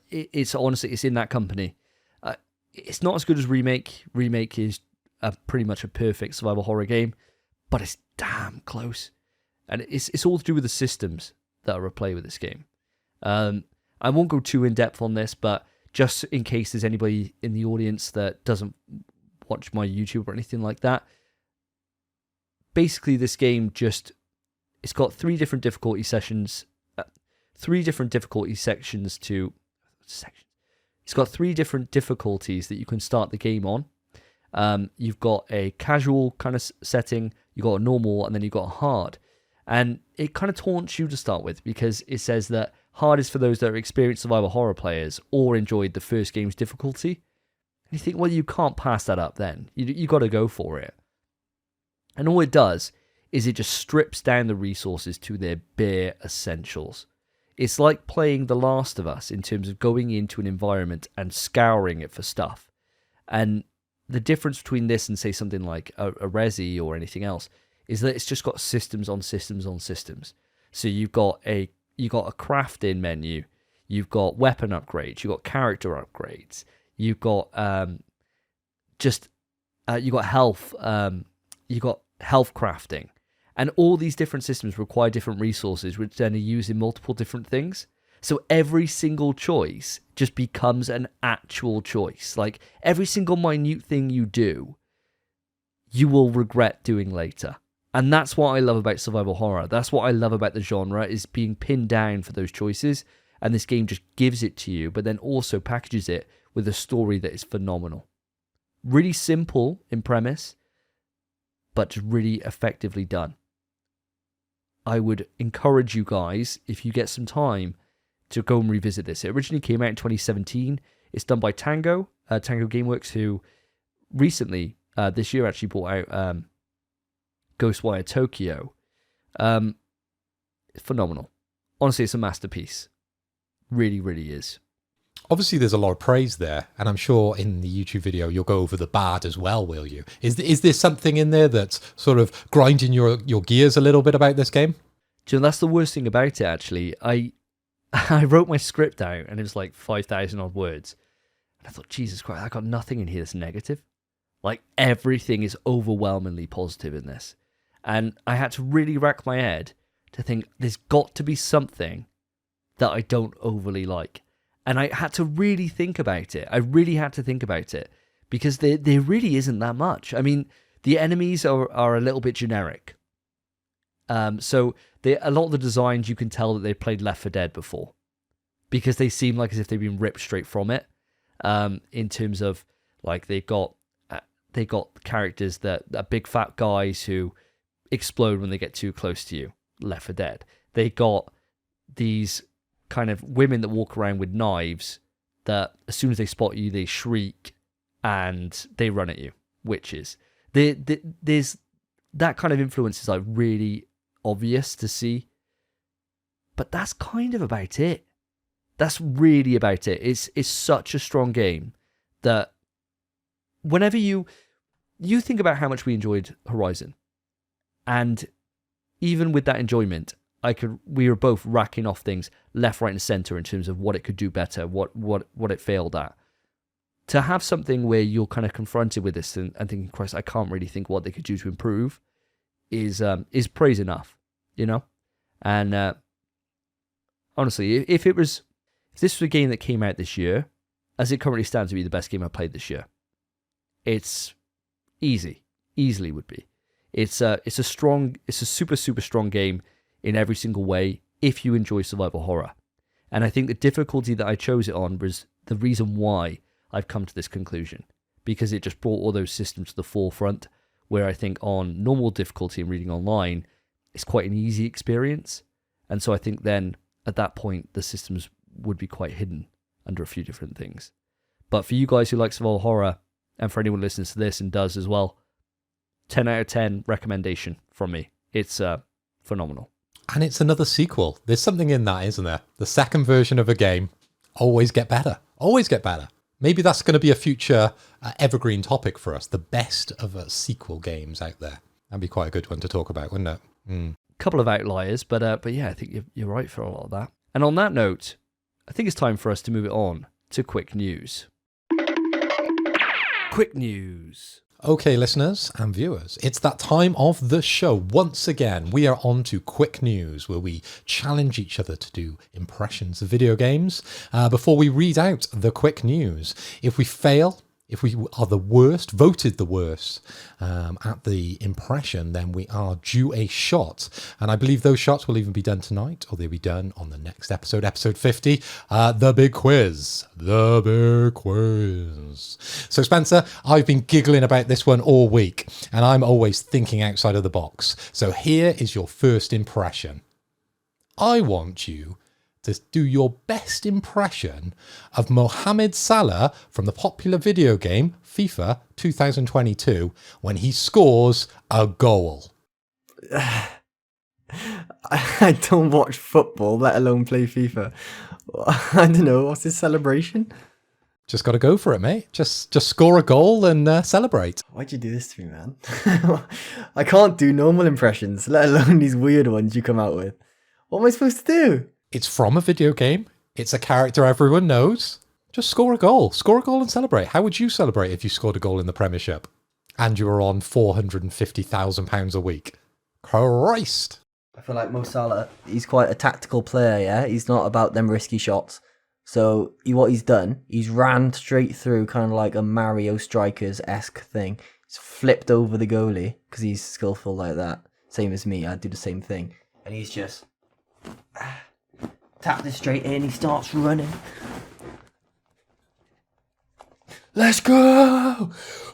It's honestly, it's in that company. It's not as good as Remake. Remake is pretty much a perfect survival horror game, but it's damn close. And it's all to do with the systems that are at play with this game. I won't go too in-depth on this, but just in case there's anybody in the audience that doesn't watch my YouTube or anything like that, basically this game it's got 3 different difficulty sections. It's got 3 different difficulties that you can start the game on. You've got a casual kind of setting, you've got a normal, and then you've got a hard. And it kind of taunts you to start with, because it says that hard is for those that are experienced survival horror players or enjoyed the first game's difficulty. And you think, well, you can't pass that up then. You got to go for it. And all it does is it just strips down the resources to their bare essentials. It's like playing The Last of Us in terms of going into an environment and scouring it for stuff. And the difference between this and, say, something like a Resi or anything else is that it's just got systems on systems on systems. So you've got a crafting menu, you've got weapon upgrades, you've got character upgrades, you've got health, you've got health crafting. And all these different systems require different resources, which then are used in multiple different things. So every single choice just becomes an actual choice. Like, every single minute thing you do, you will regret doing later. And that's what I love about survival horror. That's what I love about the genre, is being pinned down for those choices. And this game just gives it to you, but then also packages it with a story that is phenomenal. Really simple in premise, but just really effectively done. I would encourage you guys, if you get some time, to go and revisit this. It originally came out in 2017. It's done by Tango Gameworks, who recently, this year, actually brought out Ghostwire Tokyo. Phenomenal. Honestly, it's a masterpiece. Really, really is. Obviously, there's a lot of praise there, and I'm sure in the YouTube video you'll go over the bad as well, will you? Is there something in there that's sort of grinding your gears a little bit about this game? Do you know, that's the worst thing about it, actually. I wrote my script out, and it was like 5,000 odd words. And I thought, Jesus Christ, I got nothing in here that's negative. Like, everything is overwhelmingly positive in this. And I had to really rack my head to think, there's got to be something that I don't overly like. And I had to really think about it. I really had to think about it. Because there really isn't that much. I mean, the enemies are a little bit generic. So a lot of the designs, you can tell that they've played Left 4 Dead before. Because they seem like as if they've been ripped straight from it. In terms of, like, they got characters that are big fat guys who explode when they get too close to you. Left 4 Dead. They got these kind of women that walk around with knives that as soon as they spot you, they shriek and they run at you. Witches. There's that kind of influence is like really obvious to see. But that's kind of about it. That's really about it. It's such a strong game that whenever you think about how much we enjoyed Horizon, and even with that enjoyment, we were both racking off things left, right, and center in terms of what it could do better, what it failed at. To have something where you're kind of confronted with this and thinking, Christ, I can't really think what they could do to improve, is praise enough, you know. And honestly, if this was a game that came out this year, as it currently stands, to be the best game I played this year. It's easily would be. It's a super, super strong game in every single way if you enjoy survival horror. And I think the difficulty that I chose it on was the reason why I've come to this conclusion, because it just brought all those systems to the forefront, where I think on normal difficulty and reading online, it's quite an easy experience. And so I think then at that point, the systems would be quite hidden under a few different things. But for you guys who like survival horror, and for anyone who listens to this and does as well, 10 out of 10 recommendation from me. It's phenomenal. And it's another sequel. There's something in that, isn't there? The second version of a game always get better. Always get better. Maybe that's going to be a future evergreen topic for us. The best of sequel games out there. That'd be quite a good one to talk about, wouldn't it? Mm. Couple of outliers, but yeah, I think you're right for a lot of that. And on that note, I think it's time for us to move it on to quick news. Quick news. Okay, listeners and viewers, it's that time of the show. Once again, we are on to quick news, where we challenge each other to do impressions of video games. Before we read out the quick news, if we fail, if we are the worst, voted the worst at the impression, then we are due a shot. And I believe those shots will even be done tonight, or they'll be done on the next episode, episode 50, the big quiz. The big quiz. So Spencer, I've been giggling about this one all week, and I'm always thinking outside of the box. So here is your first impression. I want you to do your best impression of Mohamed Salah from the popular video game FIFA 2022 when he scores a goal. I don't watch football, let alone play FIFA. I don't know, what's his celebration? Just got to go for it, mate. Just score a goal and celebrate. Why'd you do this to me, man? I can't do normal impressions, let alone these weird ones you come out with. What am I supposed to do? It's from a video game. It's a character everyone knows. Just score a goal. Score a goal and celebrate. How would you celebrate if you scored a goal in the Premiership and you were on £450,000 a week? Christ. I feel like Mo Salah, he's quite a tactical player, yeah? He's not about them risky shots. So what he's done, he's ran straight through kind of like a Mario Strikers-esque thing. He's flipped over the goalie because he's skillful like that. Same as me, I'd do the same thing. And he's just tapped it straight in, he starts running. Let's go!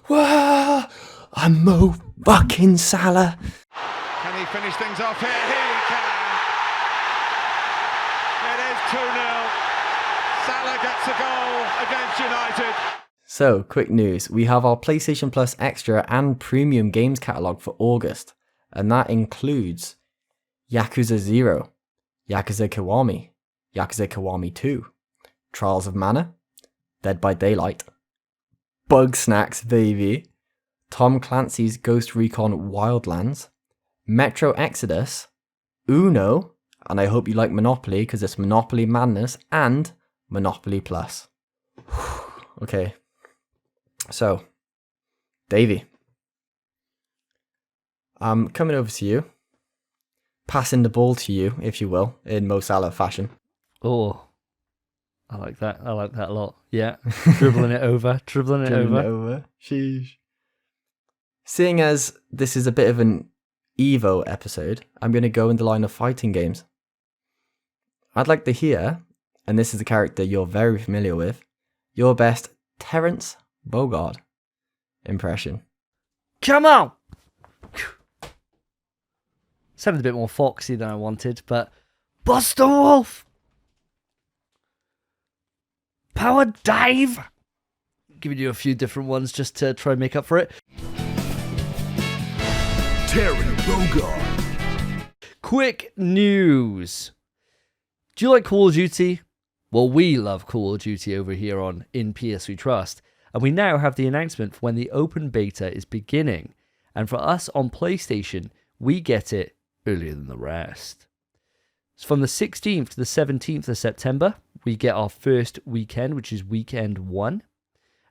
Wow! I'm Mo fucking Salah. Can he finish things off here? Here he can. It is 2-0. Salah gets a goal against United. So, quick news. We have our PlayStation Plus Extra and Premium games catalogue for August. And that includes Yakuza 0, Yakuza Kiwami, Yakuza Kiwami 2, Trials of Mana, Dead by Daylight, Bug Snacks, baby, Tom Clancy's Ghost Recon Wildlands, Metro Exodus, Uno, and I hope you like Monopoly because it's Monopoly Madness, and Monopoly Plus. Okay, so, Davey, I'm coming over to you, passing the ball to you, if you will, in Mo Salah fashion. Oh, I like that. I like that a lot. Yeah, dribbling it over. Sheesh. Seeing as this is a bit of an EVO episode, I'm going to go in the line of fighting games. I'd like to hear, and this is a character you're very familiar with, your best Terence Bogard impression. Come on! Sounded a bit more foxy than I wanted, but Buster Wolf! Power Dive! Giving you a few different ones just to try and make up for it. Terry Bogard. Quick news. Do you like Call of Duty? Well, we love Call of Duty over here on InPSwetrust, and we now have the announcement for when the open beta is beginning. And for us on PlayStation, we get it earlier than the rest. So from the 16th to the 17th of September, we get our first weekend, which is weekend 1.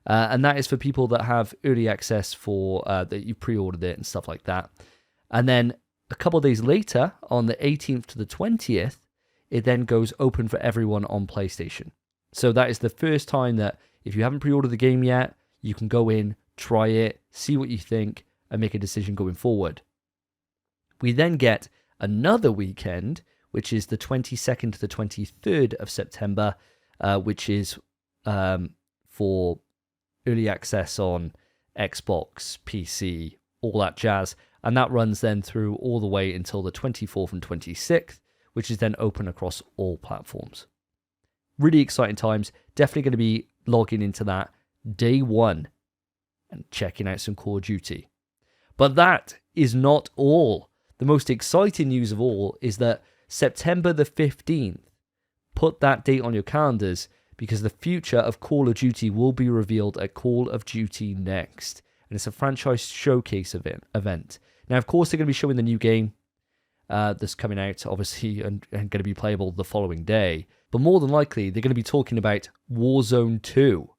And that is for people that have early access for that you pre-ordered it and stuff like that. And then a couple of days later, on the 18th to the 20th, it then goes open for everyone on PlayStation. So that is the first time that if you haven't pre-ordered the game yet, you can go in, try it, see what you think, and make a decision going forward. We then get another weekend, which is the 22nd to the 23rd of September, which is for early access on Xbox, PC, all that jazz. And that runs then through all the way until the 24th and 26th, which is then open across all platforms. Really exciting times. Definitely going to be logging into that day one and checking out some Call of Duty. But that is not all. The most exciting news of all is that September the 15th, put that date on your calendars because the future of Call of Duty will be revealed at Call of Duty Next. And it's a franchise showcase event. Now, of course, they're going to be showing the new game that's coming out, obviously, and going to be playable the following day. But more than likely, they're going to be talking about Warzone 2,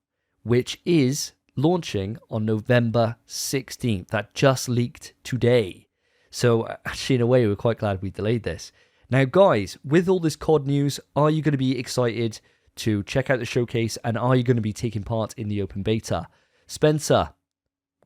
which is launching on November 16th. That just leaked today. So, actually, in a way, we're quite glad we delayed this. Now, guys, with all this COD news, are you going to be excited to check out the showcase, and are you going to be taking part in the open beta? Spencer,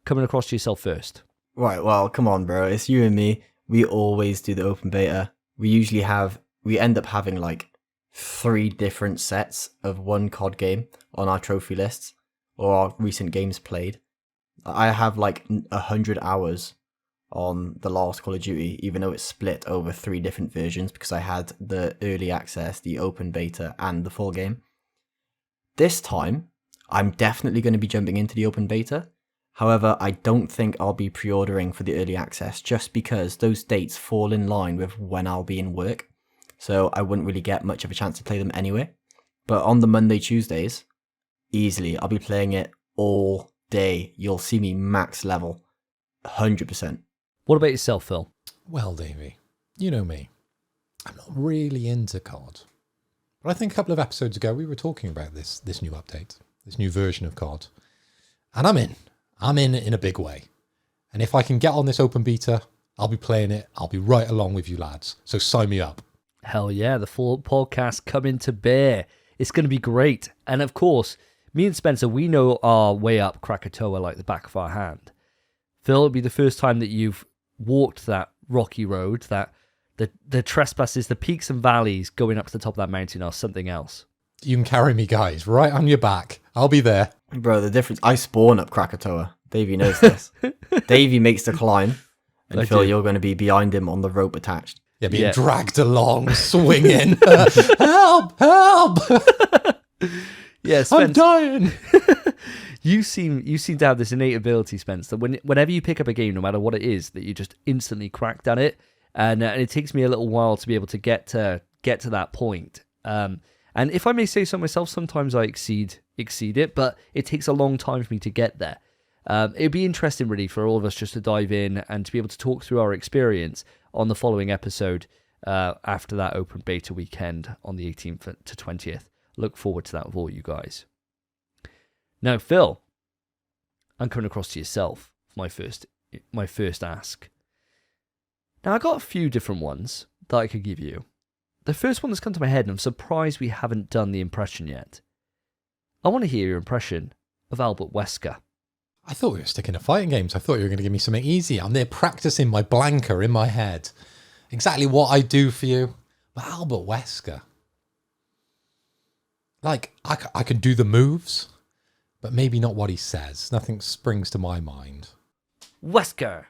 coming across to yourself first. Right, well, come on, bro. It's you and me. We always do the open beta. We end up having like 3 different sets of one COD game on our trophy lists or our recent games played. I have like 100 hours on the last Call of Duty, even though it's split over 3 different versions because I had the early access, the open beta, and the full game. This time, I'm definitely going to be jumping into the open beta. However, I don't think I'll be pre-ordering for the early access just because those dates fall in line with when I'll be in work. So I wouldn't really get much of a chance to play them anyway. But on the Monday, Tuesdays, easily, I'll be playing it all day. You'll see me max level, 100%. What about yourself, Phil? Well, Davey, you know me. I'm not really into COD. But I think a couple of episodes ago, we were talking about this new update, this new version of COD. And I'm in. I'm in a big way. And if I can get on this open beta, I'll be playing it. I'll be right along with you lads. So sign me up. Hell yeah, the full podcast coming to bear. It's going to be great. And of course, me and Spencer, we know our way up Krakatoa like the back of our hand. Phil, it'll be the first time that you've walked that rocky road, that the trespasses, the peaks and valleys going up to the top of that mountain are something else. You can carry me, guys, right on your back. I'll be there. Bro, the difference, I spawn up Krakatoa. Davey knows this. Davey makes the climb, and Phil, you're going to be behind him on the rope attached. Yeah, being dragged along, swinging. Help! Help! Yeah, Spence, I'm dying. you seem to have this innate ability, Spence, that whenever you pick up a game, no matter what it is, that you just instantly cracked at it, and it takes me a little while to be able to get to that point. And if I may say so myself, sometimes I exceed exceed it, but it takes a long time for me to get there. It'd be interesting, really, for all of us just to dive in and to be able to talk through our experience on the following episode after that open beta weekend on the 18th to 20th. Look forward to that with all you guys. Now, Phil, I'm coming across to yourself for my first ask. Now, I got a few different ones that I could give you. The first one that's come to my head, and I'm surprised we haven't done the impression yet. I want to hear your impression of Albert Wesker. I thought we were sticking to fighting games. I thought you were going to give me something easy. I'm there practicing my blanker in my head. Exactly what I do for you. But Albert Wesker. Like, I can do the moves, but maybe not what he says. Nothing springs to my mind. Wesker!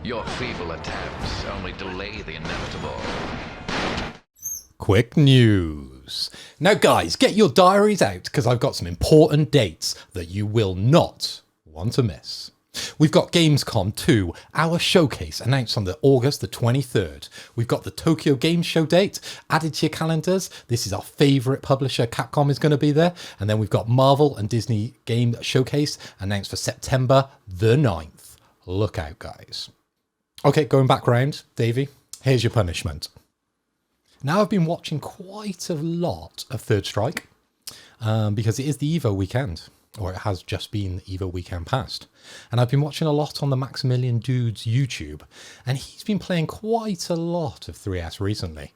Your feeble attempts only delay the inevitable. Quick news. Now, guys, get your diaries out because I've got some important dates that you will not want to miss. We've got Gamescom 2, our showcase, announced on August the 23rd. We've got the Tokyo Game Show date added to your calendars. This is our favourite publisher, Capcom, is going to be there. And then we've got Marvel and Disney Game Showcase announced for September the 9th. Look out, guys. Okay, going back round, Davey, here's your punishment. Now, I've been watching quite a lot of Third Strike because it is the EVO weekend. Or it has just been the EVO weekend past. And I've been watching a lot on the Maximilian Dude's YouTube. And he's been playing quite a lot of 3S recently.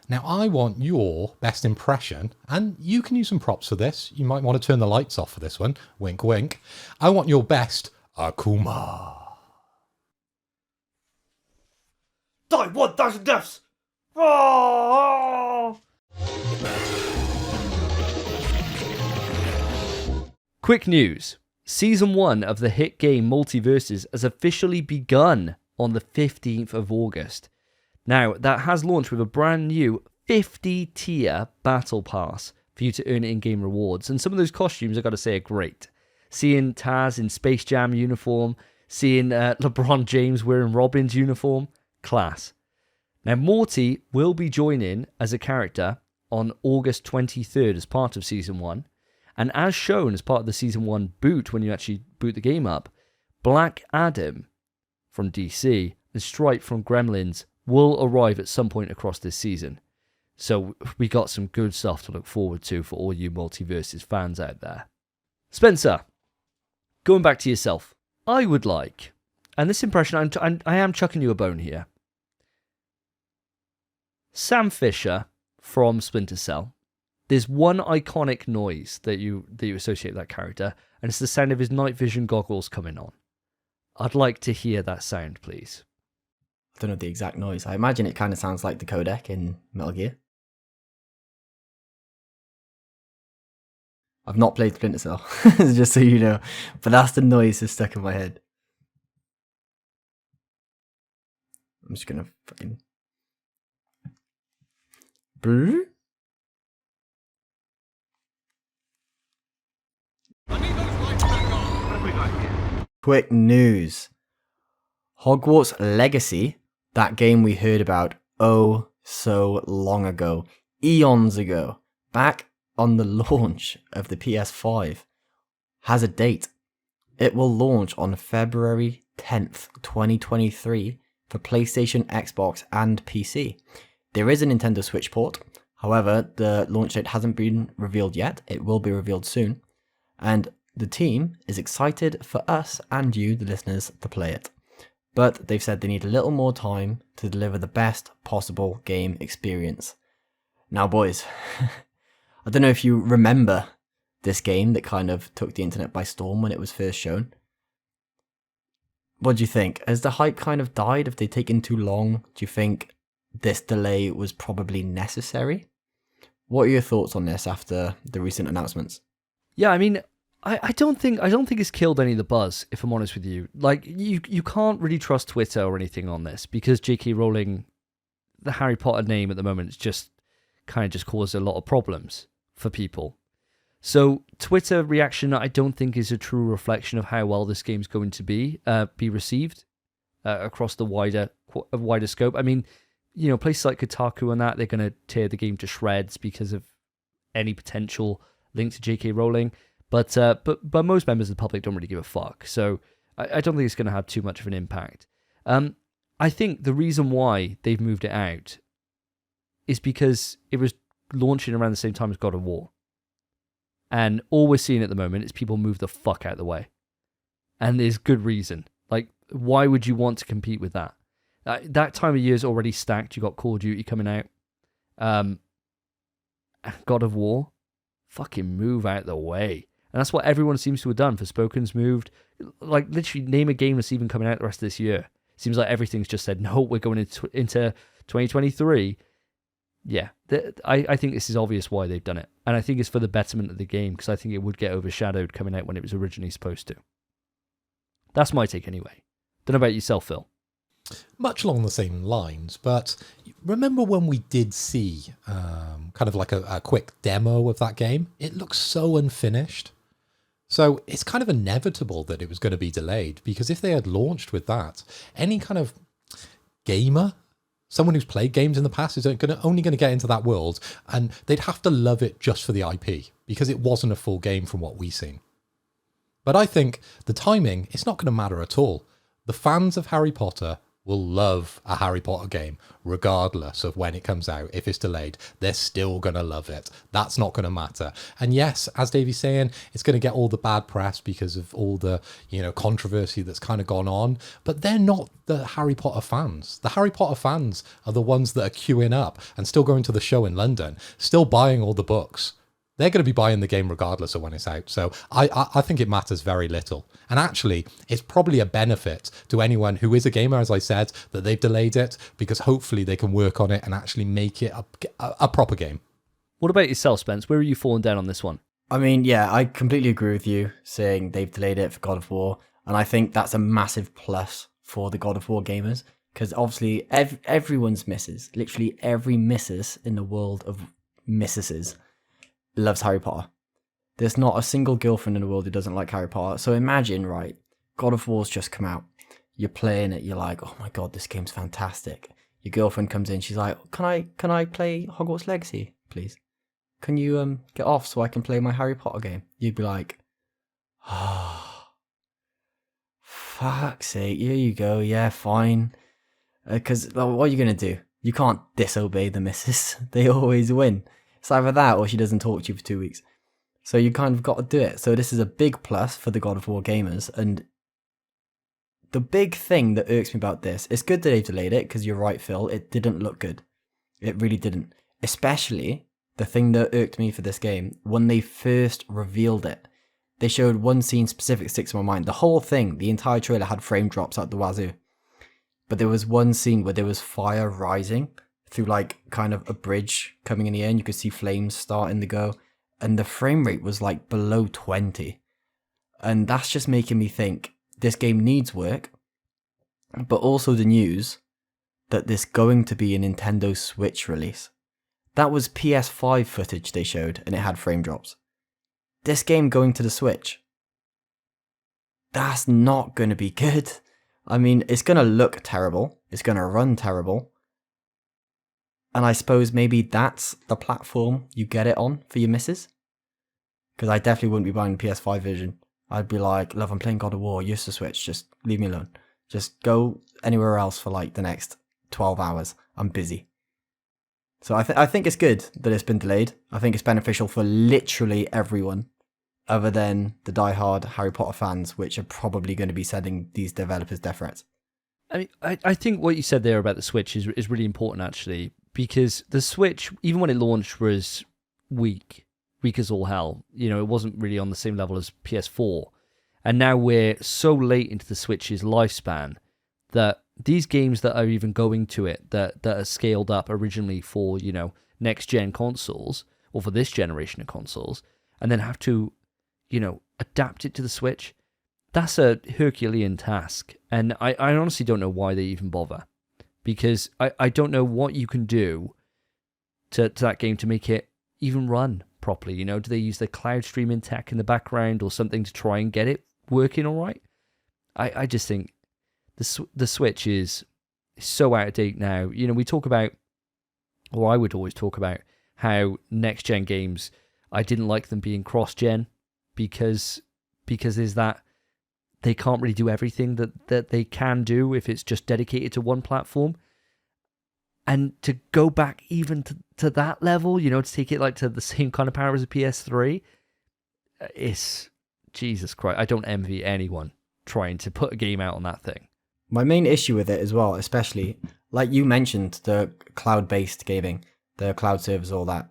Now, I want your best impression, and you can use some props for this. You might want to turn the lights off for this one. Wink, wink. I want your best Akuma. Die 1,000 deaths! Oh! Quick news. Season 1 of the hit game MultiVersus has officially begun on the 15th of August. Now, that has launched with a brand new 50-tier battle pass for you to earn in-game rewards. And some of those costumes, I've got to say, are great. Seeing Taz in Space Jam uniform, seeing LeBron James wearing Robin's uniform, class. Now, Morty will be joining as a character on August 23rd as part of Season 1. And as shown as part of the Season 1 boot, when you actually boot the game up, Black Adam from DC and Stripe from Gremlins will arrive at some point across this season. So we got some good stuff to look forward to for all you MultiVersus fans out there. Spencer, going back to yourself, I would like, and this impression, I am chucking you a bone here. Sam Fisher from Splinter Cell. There's one iconic noise that you associate with that character, and it's the sound of his night vision goggles coming on. I'd like to hear that sound, please. I don't know the exact noise. I imagine it kind of sounds like the codec in Metal Gear. I've not played Splinter Cell, just so you know, but that's the noise that's stuck in my head. I'm just gonna fucking... Brrr? Quick news. Hogwarts Legacy, that game we heard about oh so long ago, eons ago, back on the launch of the PS5, has a date. It will launch on February 10th, 2023 for PlayStation, Xbox and PC. There is a Nintendo Switch port, however, the launch date hasn't been revealed yet. It will be revealed soon. And the team is excited for us and you, the listeners, to play it. But they've said they need a little more time to deliver the best possible game experience. Now, boys, I don't know if you remember this game that kind of took the internet by storm when it was first shown. What do you think? Has the hype kind of died? Have they taken too long? Do you think this delay was probably necessary? What are your thoughts on this after the recent announcements? Yeah, I mean, I don't think it's killed any of the buzz, if I'm honest with you. Like, you can't really trust Twitter or anything on this because J.K. Rowling, the Harry Potter name at the moment, is just kind of just caused a lot of problems for people. So Twitter reaction, I don't think, is a true reflection of how well this game's going to be received across the wider scope. I mean, places like Kotaku and that, they're going to tear the game to shreds because of any potential link to J.K. Rowling. But most members of the public don't really give a fuck. So I don't think it's going to have too much of an impact. I think the reason why they've moved it out is because it was launching around the same time as God of War. And all we're seeing at the moment is people move the fuck out of the way. And there's good reason. Like, why would you want to compete with that? That time of year is already stacked. You got Call of Duty coming out. God of War. Fucking move out of the way. And that's what everyone seems to have done. Forspoken's moved. Like, literally, name a game that's even coming out the rest of this year. Seems like everything's just said, no, we're going into 2023. Yeah, I think this is obvious why they've done it. And I think it's for the betterment of the game, because I think it would get overshadowed coming out when it was originally supposed to. That's my take anyway. Don't know about yourself, Phil. Much along the same lines, but remember when we did see kind of like a quick demo of that game? It looks so unfinished. So it's kind of inevitable that it was going to be delayed, because if they had launched with that, any kind of gamer, someone who's played games in the past, is only going to get into that world, and they'd have to love it just for the IP, because it wasn't a full game from what we've seen. But I think the timing, it's not going to matter at all. The fans of Harry Potter will love a Harry Potter game, regardless of when it comes out. If it's delayed, they're still going to love it. That's not going to matter. And yes, as Davey's saying, it's going to get all the bad press because of all the, controversy that's kind of gone on. But they're not the Harry Potter fans. The Harry Potter fans are the ones that are queuing up and still going to the show in London, still buying all the books. They're going to be buying the game regardless of when it's out. So I think it matters very little. And actually, it's probably a benefit to anyone who is a gamer, as I said, that they've delayed it, because hopefully they can work on it and actually make it a proper game. What about yourself, Spence? Where are you falling down on this one? I mean, yeah, I completely agree with you saying they've delayed it for God of War. And I think that's a massive plus for the God of War gamers, because obviously everyone's misses, literally every missus in the world of missuses loves Harry Potter. There's not a single girlfriend in the world who doesn't like Harry Potter. So imagine, right, God of War's just come out. You're playing it, you're like, oh my god, this game's fantastic. Your girlfriend comes in, she's like, can I play Hogwarts Legacy, please? Can you get off so I can play my Harry Potter game? You'd be like, oh, fuck's sake, here you go, yeah, fine. Because what are you going to do? You can't disobey the missus. They always win. It's either that or she doesn't talk to you for 2 weeks. So you kind of got to do it. So this is a big plus for the God of War gamers. And the big thing that irks me about this, it's good that they've delayed it, because you're right, Phil, it didn't look good. It really didn't. Especially the thing that irked me for this game, when they first revealed it. They showed one scene specific sticks in my mind. The whole thing, the entire trailer had frame drops out the wazoo. But there was one scene where there was fire rising through like kind of a bridge coming in the air, and you could see flames starting to go, and the frame rate was like below 20. And that's just making me think this game needs work, but also the news that there's going to be a Nintendo Switch release. That was PS5 footage they showed, and it had frame drops. This game going to the Switch, that's not going to be good. I mean, it's going to look terrible, it's going to run terrible. And I suppose maybe that's the platform you get it on for your missus. Because I definitely wouldn't be buying the PS5 version. I'd be like, love, I'm playing God of War, use the Switch, just leave me alone. Just go anywhere else for like the next 12 hours. I'm busy. So I think it's good that it's been delayed. I think it's beneficial for literally everyone, other than the diehard Harry Potter fans, which are probably going to be sending these developers death threats. I mean, I think what you said there about the Switch is really important, actually. Because the Switch, even when it launched, was weak as all hell. It wasn't really on the same level as PS4. And now we're so late into the Switch's lifespan that these games that are even going to it, that are scaled up originally for, next-gen consoles, or for this generation of consoles, and then have to, adapt it to the Switch, that's a Herculean task. And I honestly don't know why they even bother. Because I don't know what you can do to that game to make it even run properly. Do they use the cloud streaming tech in the background or something to try and get it working all right? I just think the Switch is is so out of date now. You know, we talk about, or I would always talk about, how next gen games, I didn't like them being cross gen because is that they can't really do everything that they can do if it's just dedicated to one platform. And to go back even to that level, you know, to take it like to the same kind of power as a PS3, it's, Jesus Christ, I don't envy anyone trying to put a game out on that thing. My main issue with it as well, especially, like you mentioned, the cloud-based gaming, the cloud servers, all that.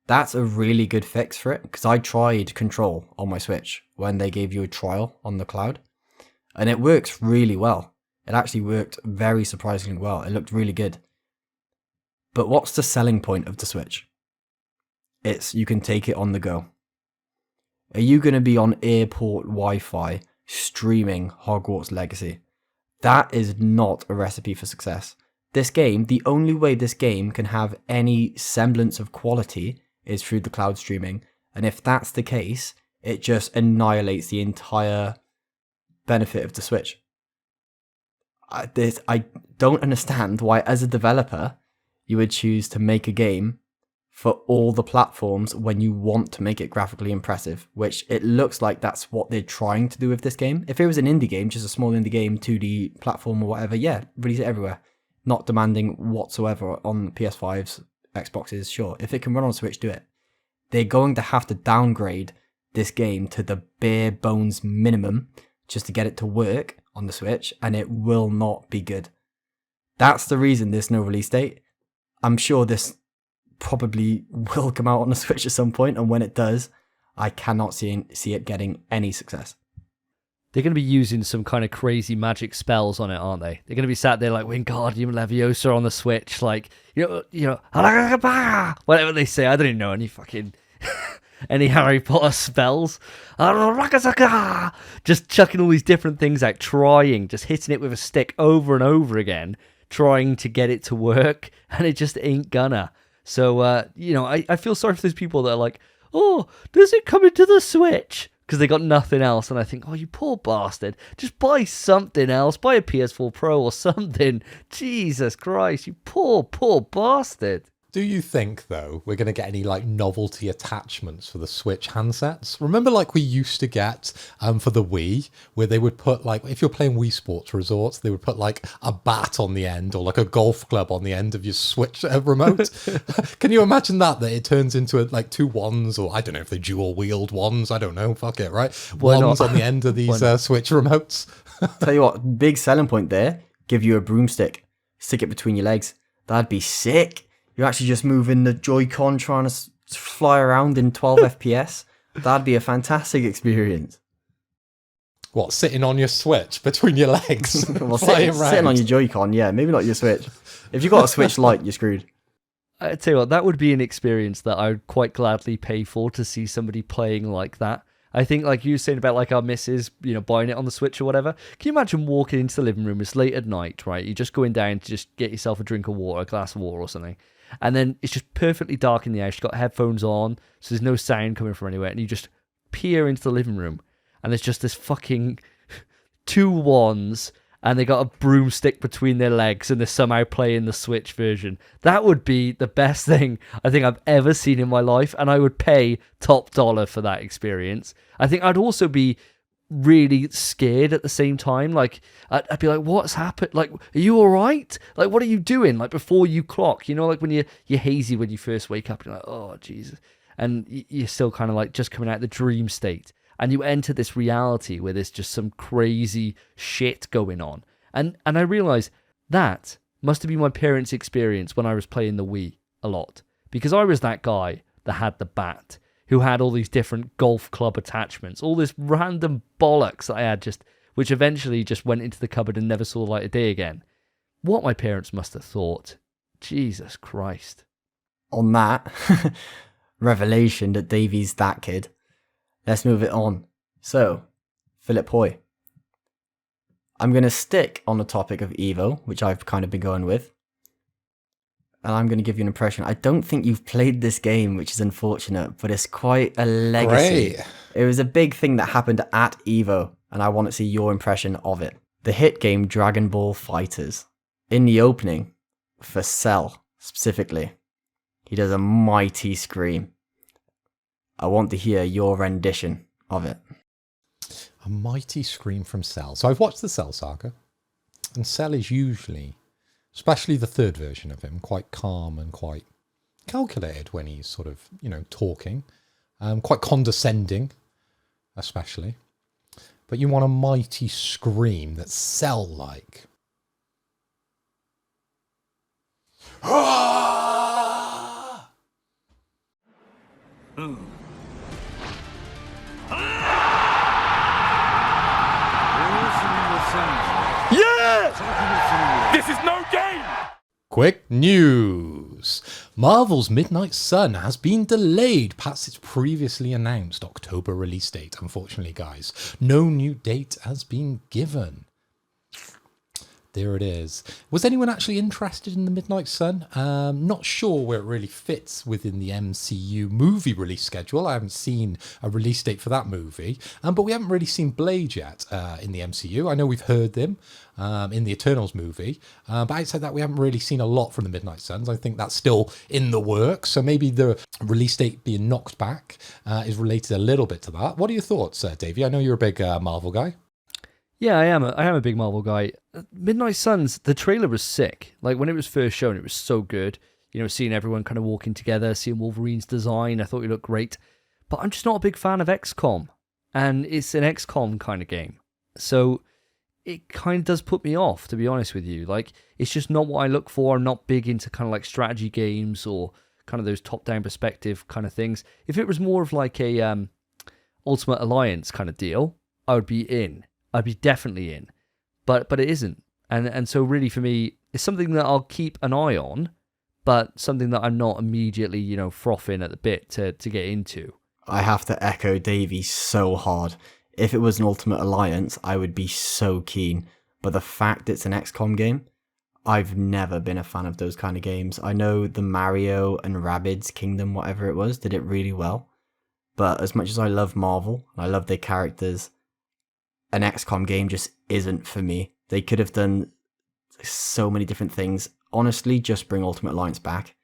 That's a really good fix for it, because I tried Control on my Switch when they gave you a trial on the cloud, and it works really well. It actually worked very surprisingly well. It looked really good. But what's the selling point of the Switch? It's you can take it on the go. Are you going to be on airport Wi-Fi streaming Hogwarts Legacy? That is not a recipe for success. This game, the only way this game can have any semblance of quality is through the cloud streaming. And if that's the case, it just annihilates the entire benefit of the Switch. I don't understand why, as a developer, you would choose to make a game for all the platforms when you want to make it graphically impressive, which it looks like that's what they're trying to do with this game. If it was an indie game, just a small indie game, 2D platform or whatever, yeah, release it everywhere. Not demanding whatsoever on PS5s, Xboxes, sure. If it can run on Switch, do it. They're going to have to downgrade this game to the bare bones minimum just to get it to work on the Switch, and it will not be good. That's the reason there's no release date. I'm sure this probably will come out on the Switch at some point, and when it does, I cannot see it getting any success. They're going to be using some kind of crazy magic spells on it, aren't they? They're going to be sat there like Wingardium Leviosa on the Switch, like, you know, whatever they say. I don't even know any fucking any Harry Potter spells. Just chucking all these different things out, just hitting it with a stick over and over again, trying to get it to work, and it just ain't gonna. So, you know, I feel sorry for those people that are like, oh, does it come into the Switch? Because they got nothing else, and I think, oh, you poor bastard, just buy something else, buy a PS4 Pro or something. Jesus Christ, you poor bastard. Do you think, though, we're going to get any, like, novelty attachments for the Switch handsets? Remember, like, we used to get for the Wii, where they would put, like, if you're playing Wii Sports Resorts, they would put, like, a bat on the end or, like, a golf club on the end of your Switch remote. Can you imagine that it turns into, like, two wands, or I don't know if they dual-wield wands, I don't know, fuck it, right? Wands on the end of these Switch remotes. Tell you what, big selling point there, give you a broomstick, stick it between your legs. That'd be sick. You're actually just moving the Joy-Con trying to fly around in 12 FPS. That'd be a fantastic experience. What, sitting on your Switch between your legs? Well, sitting on your Joy-Con, yeah, maybe not your Switch. If you've got a Switch Lite, you're screwed. I tell you what, that would be an experience that I would quite gladly pay for, to see somebody playing like that. I think, like you were saying about like our missus, you know, buying it on the Switch or whatever. Can you imagine walking into the living room? It's late at night, right? You're just going down to just get yourself a drink of water, a glass of water or something. And then it's just perfectly dark in the house. You've got headphones on, so there's no sound coming from anywhere. And you just peer into the living room, and there's just this fucking two wands, and they got a broomstick between their legs, and they're somehow playing the Switch version. That would be the best thing I think I've ever seen in my life, and I would pay top dollar for that experience. I think I'd also be really scared at the same time. Like, I'd be like, what's happened? Like, are you all right? Like, what are you doing? Like, before you clock, you know, like when you're hazy when you first wake up, you're like, oh, Jesus. And you're still kind of like just coming out of the dream state. And you enter this reality where there's just some crazy shit going on. And I realized that must have been my parents' experience when I was playing the Wii a lot. Because I was that guy that had the bat, who had all these different golf club attachments, all this random bollocks that I had, which eventually just went into the cupboard and never saw the light of day again. What my parents must have thought. Jesus Christ. On that revelation that Davey's that kid, let's move it on. So, Philip Hoy. I'm going to stick on the topic of EVO, which I've kind of been going with. And I'm going to give you an impression. I don't think you've played this game, which is unfortunate, but it's quite a legacy. Great. It was a big thing that happened at EVO, and I want to see your impression of it. The hit game Dragon Ball FighterZ. in the opening, for Cell specifically, he does a mighty scream. I want to hear your rendition of it. A mighty scream from Cell. So I've watched the Cell saga, and Cell is usually, especially the third version of him, quite calm and quite calculated when he's sort of, talking. Quite condescending, especially. But you want a mighty scream that's Cell-like. Yeah! This is no game! Quick news! Marvel's Midnight Sun has been delayed past its previously announced October release date, unfortunately, guys. No new date has been given. There it is. Was anyone actually interested in the Midnight Sun? Not sure where it really fits within the MCU movie release schedule. I haven't seen a release date for that movie. But we haven't really seen Blade yet in the MCU. I know we've heard them in the Eternals movie. But outside that, we haven't really seen a lot from the Midnight Suns. I think that's still in the works. So maybe the release date being knocked back is related a little bit to that. What are your thoughts, Davey? I know you're a big Marvel guy. Yeah, I am a big Marvel guy. Midnight Suns, the trailer was sick. Like, when it was first shown, it was so good. Seeing everyone kind of walking together, seeing Wolverine's design, I thought he looked great. But I'm just not a big fan of XCOM. And it's an XCOM kind of game. So it kind of does put me off, to be honest with you. Like, it's just not what I look for. I'm not big into kind of like strategy games or kind of those top-down perspective kind of things. If it was more of like a Ultimate Alliance kind of deal, I would be in. I'd be definitely in, but it isn't, and so really for me, it's something that I'll keep an eye on, but something that I'm not immediately frothing at the bit to get into. I have to echo Davey so hard. If it was an Ultimate Alliance, I would be so keen, but the fact it's an XCOM game, I've never been a fan of those kind of games. I know the Mario and Rabbids Kingdom, whatever it was, did it really well, but as much as I love Marvel, and I love their characters, an XCOM game just isn't for me. They could have done so many different things. Honestly, just bring Ultimate Alliance back.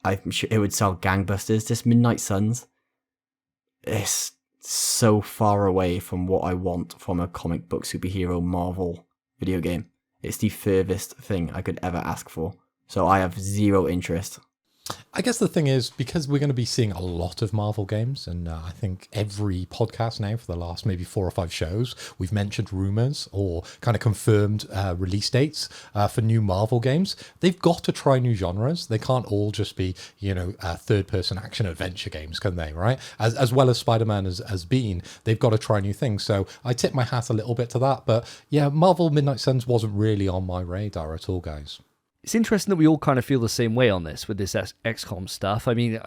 I'm sure it would sell gangbusters. This Midnight Suns is so far away from what I want from a comic book superhero Marvel video game. It's the furthest thing I could ever ask for. So I have zero interest. I guess the thing is, because we're going to be seeing a lot of Marvel games, and I think every podcast now for the last maybe 4 or 5 shows, we've mentioned rumors or kind of confirmed release dates for new Marvel games. They've got to try new genres. They can't all just be, third-person action adventure games, can they, right? As well as Spider-Man has been, they've got to try new things. So I tip my hat a little bit to that. But yeah, Marvel Midnight Suns wasn't really on my radar at all, guys. It's interesting that we all kind of feel the same way on this with this XCOM stuff. I mean,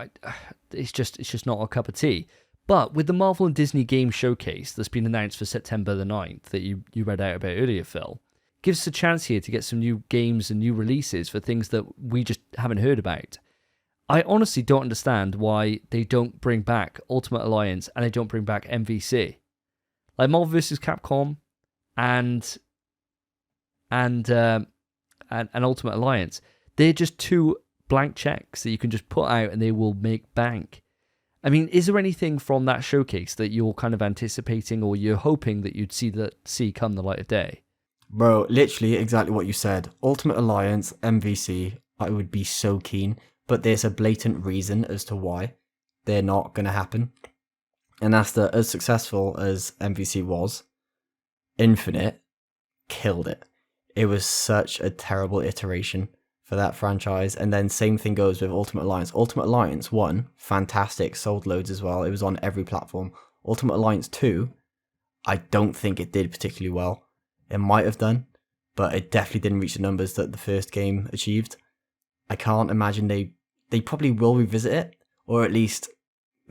it's just not a cup of tea. But with the Marvel and Disney Game Showcase that's been announced for September the 9th that you read out about earlier, Phil, gives us a chance here to get some new games and new releases for things that we just haven't heard about. I honestly don't understand why they don't bring back Ultimate Alliance and they don't bring back MVC. Like Marvel vs. Capcom and Ultimate Alliance, they're just 2 blank checks that you can just put out and they will make bank. I mean, is there anything from that showcase that you're kind of anticipating or you're hoping that you'd see come the light of day? Bro, literally exactly what you said. Ultimate Alliance, MVC, I would be so keen, but there's a blatant reason as to why they're not going to happen. And that's that as successful as MVC was, Infinite killed it. It was such a terrible iteration for that franchise. And then same thing goes with Ultimate Alliance. Ultimate Alliance 1, fantastic, sold loads as well. It was on every platform. Ultimate Alliance 2, I don't think it did particularly well. It might have done, but it definitely didn't reach the numbers that the first game achieved. I can't imagine they probably will revisit it, or at least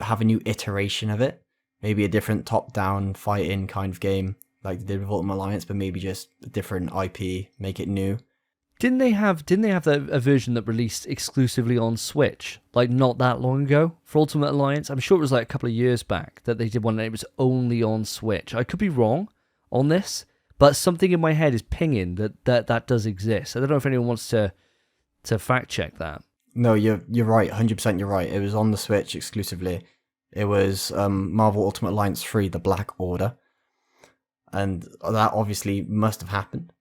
have a new iteration of it. Maybe a different top-down fighting kind of game, like they did with Ultimate Alliance, but maybe just a different IP, make it new. Didn't they have a version that released exclusively on Switch, like not that long ago for Ultimate Alliance? I'm sure it was like a couple of years back that they did one and it was only on Switch. I could be wrong on this, But something in my head is pinging that does exist. I don't know if anyone wants to fact check that. No, you're right. 100% you're right. It was on the Switch exclusively. It was Marvel Ultimate Alliance 3, The Black Order. And that obviously must have happened.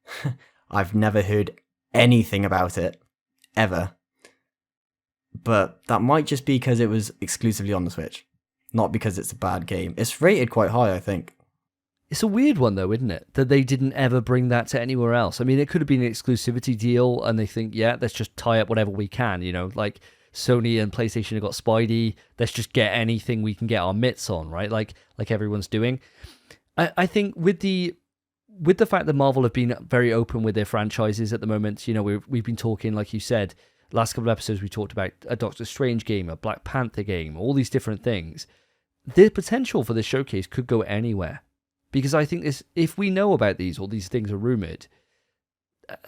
I've never heard anything about it, ever. But that might just be because it was exclusively on the Switch, not because it's a bad game. It's rated quite high, I think. It's a weird one, though, isn't it? That they didn't ever bring that to anywhere else. I mean, it could have been an exclusivity deal, and they think, yeah, let's just tie up whatever we can, like Sony and PlayStation have got Spidey. Let's just get anything we can get our mitts on, right? Like everyone's doing. I think with the fact that Marvel have been very open with their franchises at the moment, we've been talking, like you said, last couple of episodes we talked about a Doctor Strange game, a Black Panther game, all these different things. The potential for this showcase could go anywhere. Because I think if we know about these, or these things are rumoured,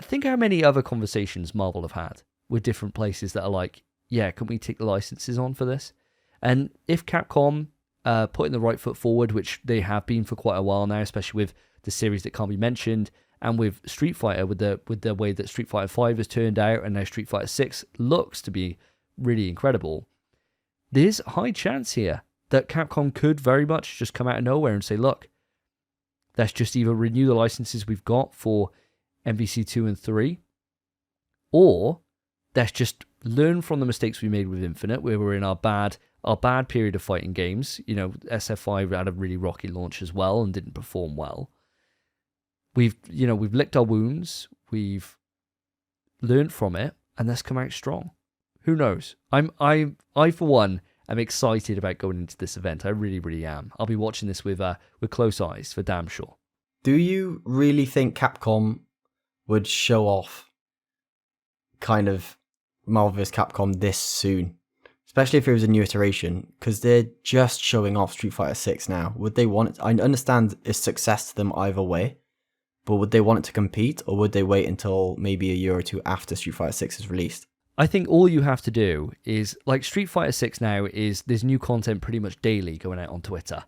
think how many other conversations Marvel have had with different places that are like, yeah, can we take the licenses on for this? And if Capcom putting the right foot forward, which they have been for quite a while now, especially with the series that can't be mentioned, and with Street Fighter, with the way that Street Fighter 5 has turned out, and now Street Fighter 6 looks to be really incredible, there's a high chance here that Capcom could very much just come out of nowhere and say, look, let's just either renew the licenses we've got for MVC 2 and 3, or let's just learn from the mistakes we made with Infinite, where we're in our bad period of fighting games. SF5 had a really rocky launch as well and didn't perform well. We've licked our wounds, we've learned from it, and let's come out strong. Who knows? I for one am excited about going into this event. I really, really am. I'll be watching this with close eyes for damn sure. Do you really think Capcom would show off kind of Marvel vs. Capcom this soon? Especially if it was a new iteration, because they're just showing off Street Fighter 6 now. Would they want it? I understand it's success to them either way, but would they want it to compete, or would they wait until maybe a year or two after Street Fighter 6 is released? I think all you have to do is, like Street Fighter 6 now, there's new content pretty much daily going out on Twitter.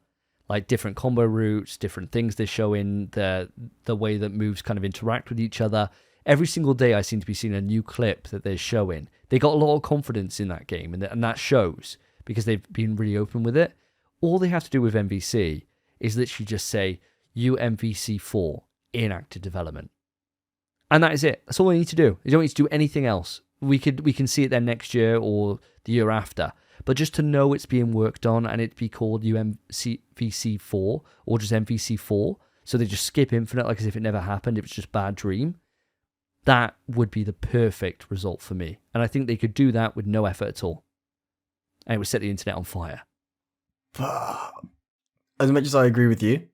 Like different combo routes, different things they're showing, the way that moves kind of interact with each other. Every single day I seem to be seeing a new clip that they're showing. They got a lot of confidence in that game, and that shows because they've been really open with it. All they have to do with MVC is literally just say, MVC4 in active development. And that is it. That's all they need to do. They don't need to do anything else. We can see it then next year or the year after. But just to know it's being worked on and it be called UMVC4 or just MVC4, so they just skip Infinite like as if it never happened, it was just Bad Dream, that would be the perfect result for me. And I think they could do that with no effort at all. And it would set the internet on fire. As much as I agree with you,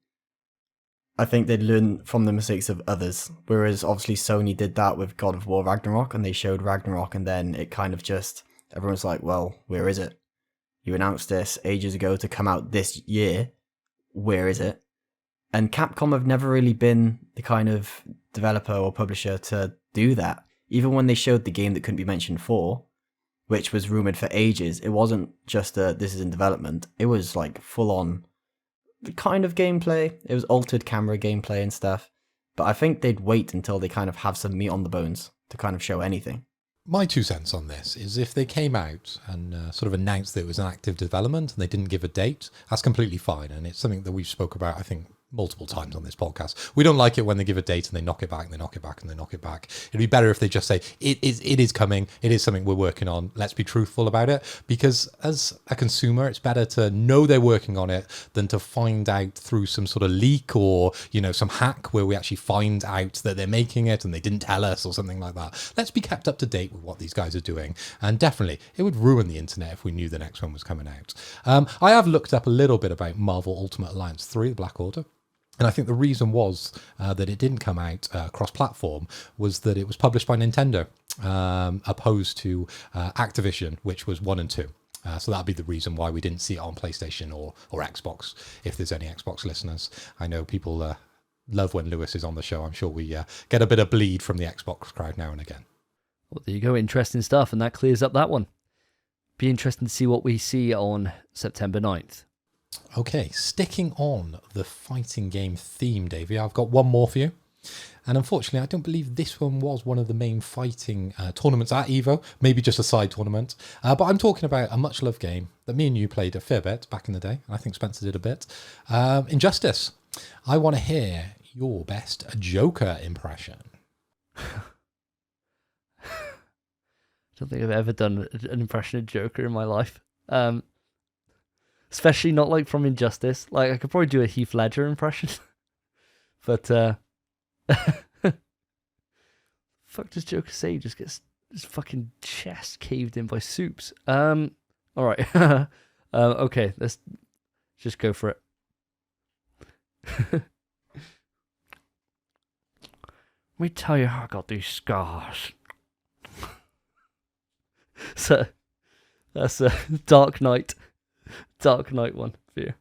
I think they'd learn from the mistakes of others. Whereas obviously Sony did that with God of War Ragnarok, and they showed Ragnarok, and then it kind of just, everyone's like, well, where is it? You announced this ages ago to come out this year. Where is it? And Capcom have never really been the kind of developer or publisher to do that. Even when they showed the game that couldn't be mentioned for, which was rumored for ages, it wasn't just this is in development. It was like full on kind of gameplay. It was altered camera gameplay and stuff. But I think they'd wait until they kind of have some meat on the bones to kind of show anything. My 2 cents on this is if they came out and sort of announced that it was an active development and they didn't give a date, that's completely fine. And it's something that we've spoke about, I think, multiple times on this podcast. We don't like it when they give a date and they knock it back and they knock it back and they knock it back. It'd be better if they just say, it is coming, it is something we're working on, let's be truthful about it. Because as a consumer, it's better to know they're working on it than to find out through some sort of leak or, some hack where we actually find out that they're making it and they didn't tell us or something like that. Let's be kept up to date with what these guys are doing. And definitely, it would ruin the internet if we knew the next one was coming out. I have looked up a little bit about Marvel Ultimate Alliance 3, The Black Order. And I think the reason was that it didn't come out cross-platform was that it was published by Nintendo, opposed to Activision, which was 1 and 2. So that'd be the reason why we didn't see it on PlayStation or Xbox, if there's any Xbox listeners. I know people love when Lewis is on the show. I'm sure we get a bit of bleed from the Xbox crowd now and again. Well, there you go. Interesting stuff. And that clears up that one. Be interesting to see what we see on September 9th. Okay, sticking on the fighting game theme, Davey, I've got one more for you. And unfortunately, I don't believe this one was one of the main fighting tournaments at EVO, maybe just a side tournament. But I'm talking about a much-loved game that me and you played a fair bit back in the day. I think Spencer did a bit. Injustice. I want to hear your best Joker impression. I don't think I've ever done an impression of Joker in my life. Especially not like from Injustice. Like, I could probably do a Heath Ledger impression. But, fuck does Joker say? He just gets his fucking chest caved in by soups. Alright. Okay, let's just go for it. Let me tell you how I got these scars. So, that's a Dark Knight one for you.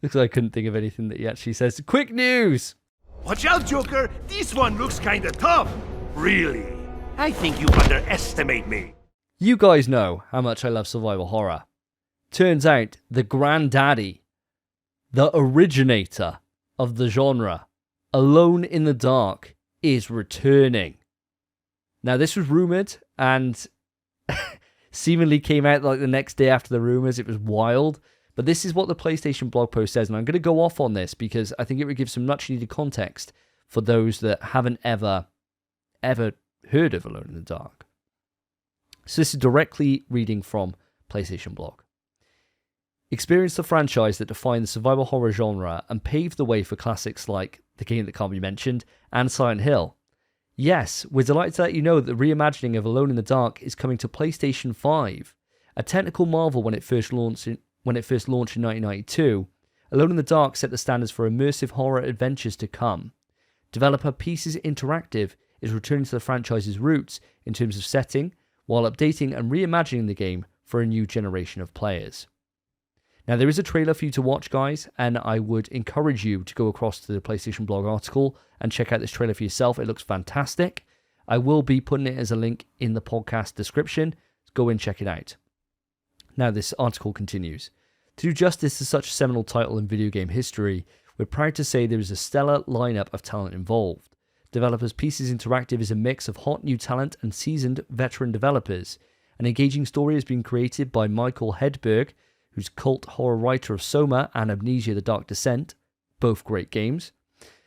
Looks like I couldn't think of anything that he actually says. Quick news! Watch out, Joker! This one looks kinda tough. Really? I think you underestimate me. You guys know how much I love survival horror. Turns out the granddaddy, the originator of the genre, Alone in the Dark, is returning. Now, this was rumoured and seemingly came out like the next day after the rumours. It was wild. But this is what the PlayStation blog post says, and I'm going to go off on this because I think it would give some much needed context for those that haven't ever heard of Alone in the Dark. So this is directly reading from PlayStation blog. Experience the franchise that defined the survival horror genre and paved the way for classics like The Game That Can't Be Mentioned and Silent Hill. Yes, we're delighted to let you know that the reimagining of Alone in the Dark is coming to PlayStation 5. A technical marvel when it first launched in 1992, Alone in the Dark set the standards for immersive horror adventures to come. Developer Pieces Interactive is returning to the franchise's roots in terms of setting, while updating and reimagining the game for a new generation of players. Now, there is a trailer for you to watch, guys, and I would encourage you to go across to the PlayStation blog article and check out this trailer for yourself. It looks fantastic. I will be putting it as a link in the podcast description. Go and check it out. Now, this article continues. To do justice to such a seminal title in video game history, we're proud to say there is a stellar lineup of talent involved. Developers Pieces Interactive is a mix of hot new talent and seasoned veteran developers. An engaging story has been created by Michael Hedberg, who's cult horror writer of Soma and Amnesia: The Dark Descent, both great games.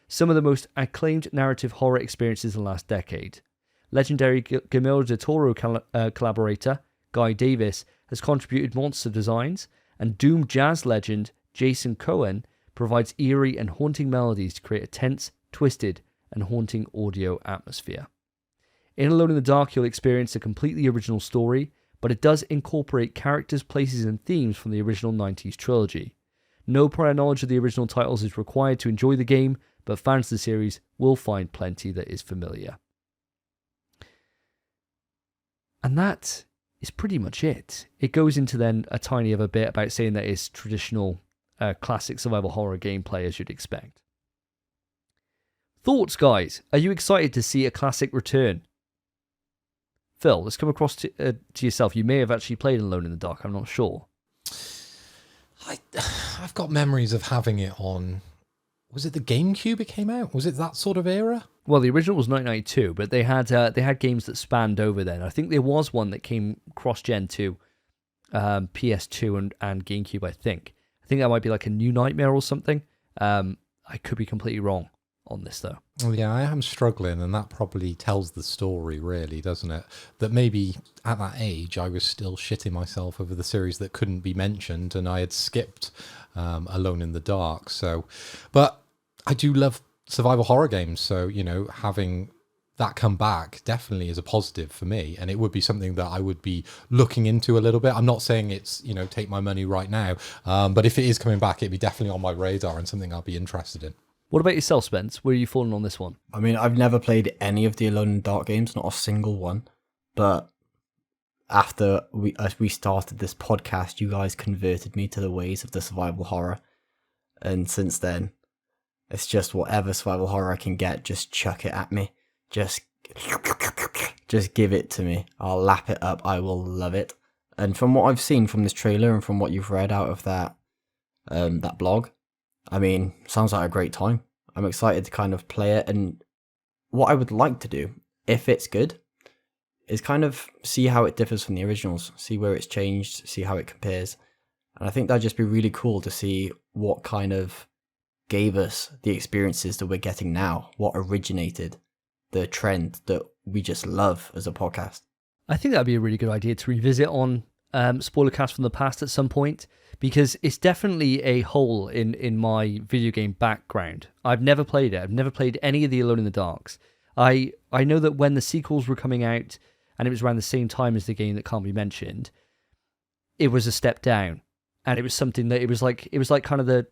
Some of the most acclaimed narrative horror experiences in the last decade. Legendary Guillermo del Toro collaborator Guy Davis has contributed monster designs, and Doom jazz legend Jason Cohen provides eerie and haunting melodies to create a tense, twisted, and haunting audio atmosphere. In Alone in the Dark, you'll experience a completely original story, but it does incorporate characters, places, and themes from the original 90s trilogy. No prior knowledge of the original titles is required to enjoy the game, but fans of the series will find plenty that is familiar. And that is pretty much it. It goes into then a tiny other bit about saying that it's traditional classic survival horror gameplay as you'd expect. Thoughts, guys? Are you excited to see a classic return? Phil, let's come across to yourself. You may have actually played Alone in the Dark, I'm not sure. I've got memories of having it on... Was it the GameCube it came out? Was it that sort of era? Well, the original was 1992, but they had games that spanned over then. I think there was one that came cross-gen to PS2 and GameCube, I think. I think that might be like a New Nightmare or something. I could be completely wrong on this, though. Well, yeah, I am struggling, and that probably tells the story, really, doesn't it? That maybe at that age, I was still shitting myself over the series that couldn't be mentioned, and I had skipped Alone in the Dark. So, but I do love survival horror games, so, you know, having that come back definitely is a positive for me, and it would be something that I would be looking into a little bit. I'm not saying it's, you know, take my money right now, but if it is coming back, it'd be definitely on my radar and something I'll be interested in. What about yourself, Spence? Where are you falling on this one? I mean, I've never played any of the Alone in the Dark games, not a single one. But after we started this podcast, you guys converted me to the ways of the survival horror. And since then, it's just whatever survival horror I can get, just chuck it at me. Just give it to me. I'll lap it up. I will love it. And from what I've seen from this trailer and from what you've read out of that that blog. I mean, sounds like a great time. I'm excited to kind of play it, and what I would like to do, if it's good, is kind of see how it differs from the originals, see where it's changed, see how it compares. And I think that'd just be really cool to see what kind of gave us the experiences that we're getting now, what originated the trend that we just love as a podcast. I think that'd be a really good idea to revisit on Spoilercast from the past at some point, because it's definitely a hole in my video game background. I've never played it. I've never played any of the Alone in the Darks. I know that when the sequels were coming out, and it was around the same time as the game that can't be mentioned, it was a step down. And it was something that it was like kind of the,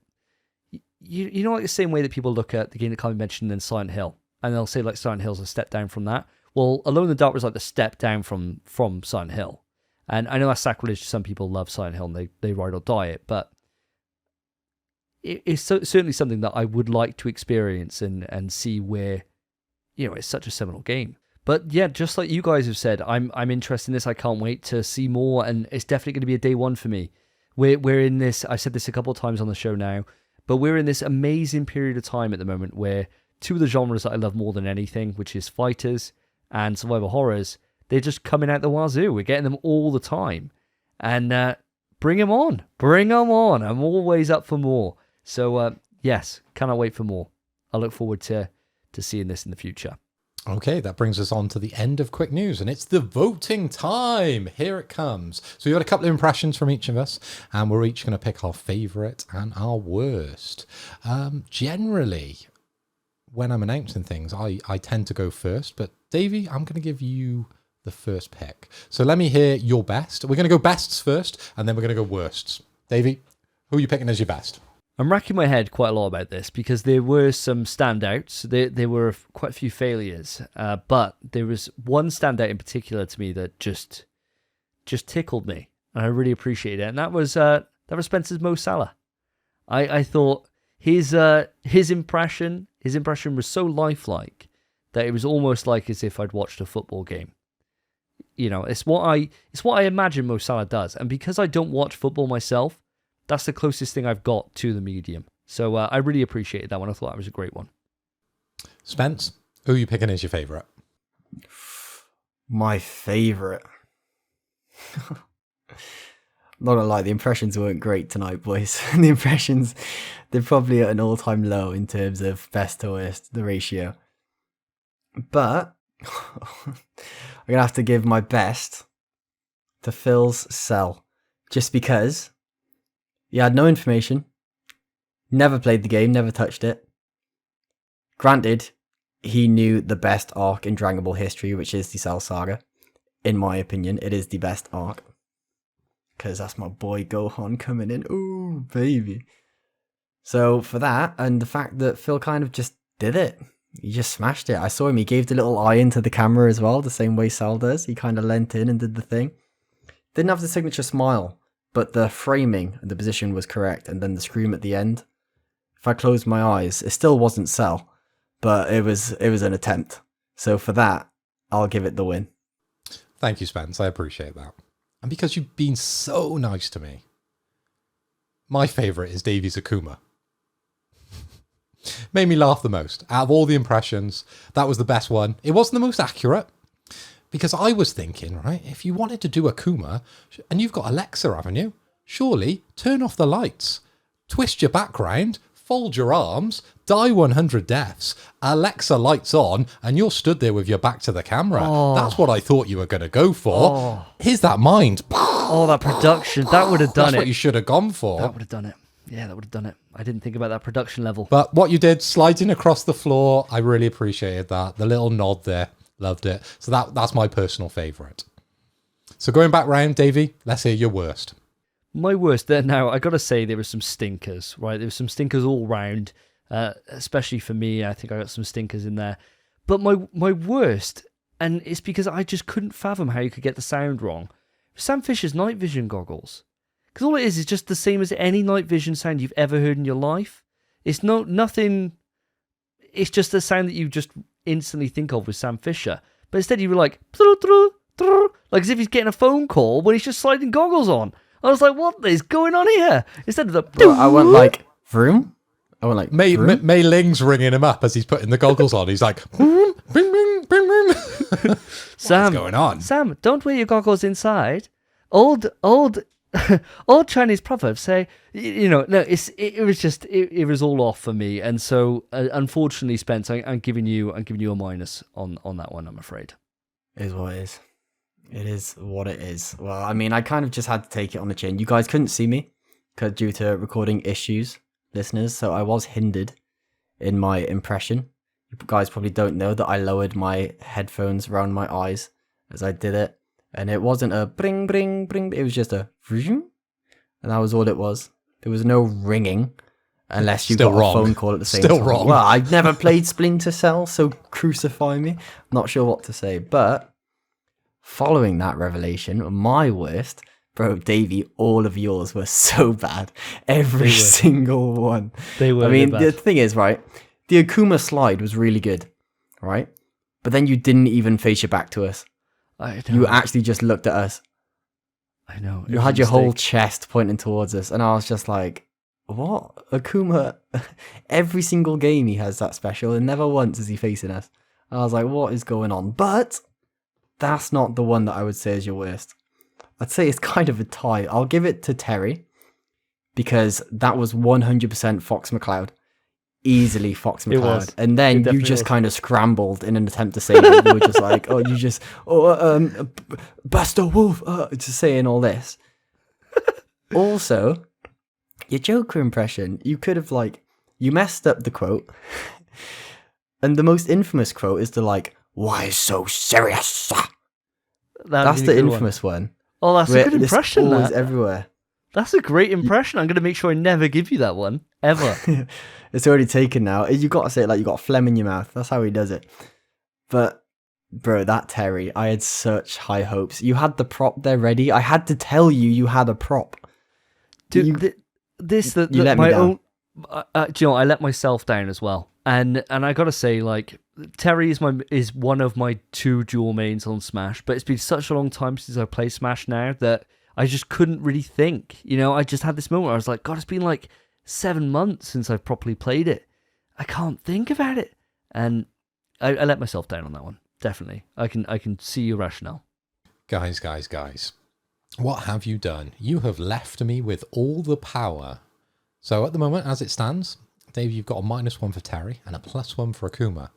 you know, like the same way that people look at the game that can't be mentioned and Silent Hill, and they'll say like Silent Hill's a step down from that. Well, Alone in the Dark was like the step down from Silent Hill. And I know that's sacrilege. Some people love Silent Hill and they ride or die it, but it's certainly something that I would like to experience and see where, you know, it's such a seminal game. But yeah, just like you guys have said, I'm interested in this. I can't wait to see more, and it's definitely going to be a day one for me. We're in this, I said this a couple of times on the show now, but we're in this amazing period of time at the moment where two of the genres that I love more than anything, which is fighters and survival horrors, they're just coming out the wazoo. We're getting them all the time. And bring them on. Bring them on. I'm always up for more. So yes, cannot wait for more. I look forward to seeing this in the future. Okay, that brings us on to the end of Quick News, and it's the voting time. Here it comes. So we've got a couple of impressions from each of us, and we're each going to pick our favourite and our worst. Generally, when I'm announcing things, I tend to go first, but Davey, I'm going to give you the first pick. So let me hear your best. We're going to go bests first, and then we're going to go worsts. Davey, who are you picking as your best? I'm racking my head quite a lot about this because there were some standouts. There were quite a few failures, but there was one standout in particular to me that just tickled me, and I really appreciate it. And that was Spence's Mo Salah. I thought his impression was so lifelike that it was almost like as if I'd watched a football game. You know, it's what I imagine Mo Salah does, and because I don't watch football myself, that's the closest thing I've got to the medium. So I really appreciated that one. I thought that was a great one. Spence, who are you picking as your favourite? My favourite. I'm not gonna lie, the impressions weren't great tonight, boys. The impressions, they're probably at an all-time low in terms of best to worst, the ratio. But I'm gonna have to give my best to Phil's Cell, just because he had no information, never played the game, never touched it. Granted, he knew the best arc in Dragon Ball history, which is the Cell Saga. In my opinion, it is the best arc. Because that's my boy Gohan coming in. Ooh, baby. So for that, and the fact that Phil kind of just did it. He just smashed it. I saw him, he gave the little eye into the camera as well, the same way Cell does. He kind of leant in and did the thing. Didn't have the signature smile, but the framing and the position was correct, and then the scream at the end. If I closed my eyes, it still wasn't Cell, but it was an attempt. So for that, I'll give it the win. Thank you, Spence. I appreciate that. And because you've been so nice to me, my favourite is Davey's Akuma. Made me laugh the most. Out of all the impressions, that was the best one. It wasn't the most accurate, because I was thinking, right, if you wanted to do Akuma, and you've got Alexa, haven't you? Surely turn off the lights, twist your background, fold your arms, die 100 deaths, Alexa lights on, and you're stood there with your back to the camera. Oh. That's what I thought you were going to go for. Oh. Here's that mind. Oh, that production. That would have done That's it. what you should have gone for. That would have done it. Yeah, that would have done it. I didn't think about that production level. But what you did, sliding across the floor, I really appreciated that. The little nod there. Loved it. So that's my personal favourite. So going back round, Davey, let's hear your worst. My worst there now, I got to say there were some stinkers, right? There were some stinkers all round, especially for me. I think I got some stinkers in there. But my worst, and it's because I just couldn't fathom how you could get the sound wrong, Sam Fisher's night vision goggles. Because all it is just the same as any night vision sound you've ever heard in your life. It's nothing. It's just a sound that you just instantly think of with Sam Fisher. But instead you were like as if he's getting a phone call when he's just sliding goggles on. I was like, what is going on here? Instead of the... Bro, I went like, vroom. I went like, Mei vroom. Ling's ringing him up as he's putting the goggles on. He's like, bing, bing, bing, bing. Sam, What's going on? Sam, don't wear your goggles inside. Old Chinese proverbs say, no, it was all off for me. And so, unfortunately, Spence, I'm giving you a minus on that one, I'm afraid. It is what it is. It is what it is. Well, I mean, I kind of just had to take it on the chin. You guys couldn't see me due to recording issues, listeners, so I was hindered in my impression. You guys probably don't know that I lowered my headphones around my eyes as I did it, and it wasn't a bring, bring, bring, it was just a vroom, and that was all it was. There was no ringing, unless you got a phone call at the same time. Still wrong. Well, I've never played Splinter Cell, so crucify me. Not sure what to say, but following that revelation, my worst, bro, Davey, all of yours were so bad. Every single one. They were. I mean, bad. the thing is, right, the Akuma slide was really good, right? But then you didn't even face your back to us. I know. You actually just looked at us. I know. You had your whole chest pointing towards us, and I was just like, what? Akuma, every single game he has that special, and never once is he facing us. I was like, what is going on? But that's not the one that I would say is your worst. I'd say it's kind of a tie. I'll give it to Terry, because that was 100% Fox McCloud. Easily Fox It McCloud. was. And then It you definitely just was. kind of scrambled in an attempt to save it. You were just like, Buster Wolf, just saying all this. Also, your Joker impression, you could have you messed up the quote. And the most infamous quote is why so serious? That's the infamous one. Oh, that's a good impression. Always That. everywhere. That's a great impression. I'm going to make sure I never give you that one ever. It's already taken now. You got to say it like you got phlegm in your mouth. That's how he does it. But bro, that Terry, I had such high hopes. You had the prop there ready. I had to tell you had a prop. Dude, You let me my down. own. Do you know, I let myself down as well. And I gotta say, Terry is one of my two dual mains on Smash. But it's been such a long time since I played Smash now that I just couldn't really think. I just had this moment where I was like, God, it's been 7 months since I've properly played it. I can't think about it. And I let myself down on that one. Definitely. I can see your rationale. Guys. What have you done? You have left me with all the power. So at the moment, as it stands, Dave, you've got a -1 for Terry and a +1 for Akuma.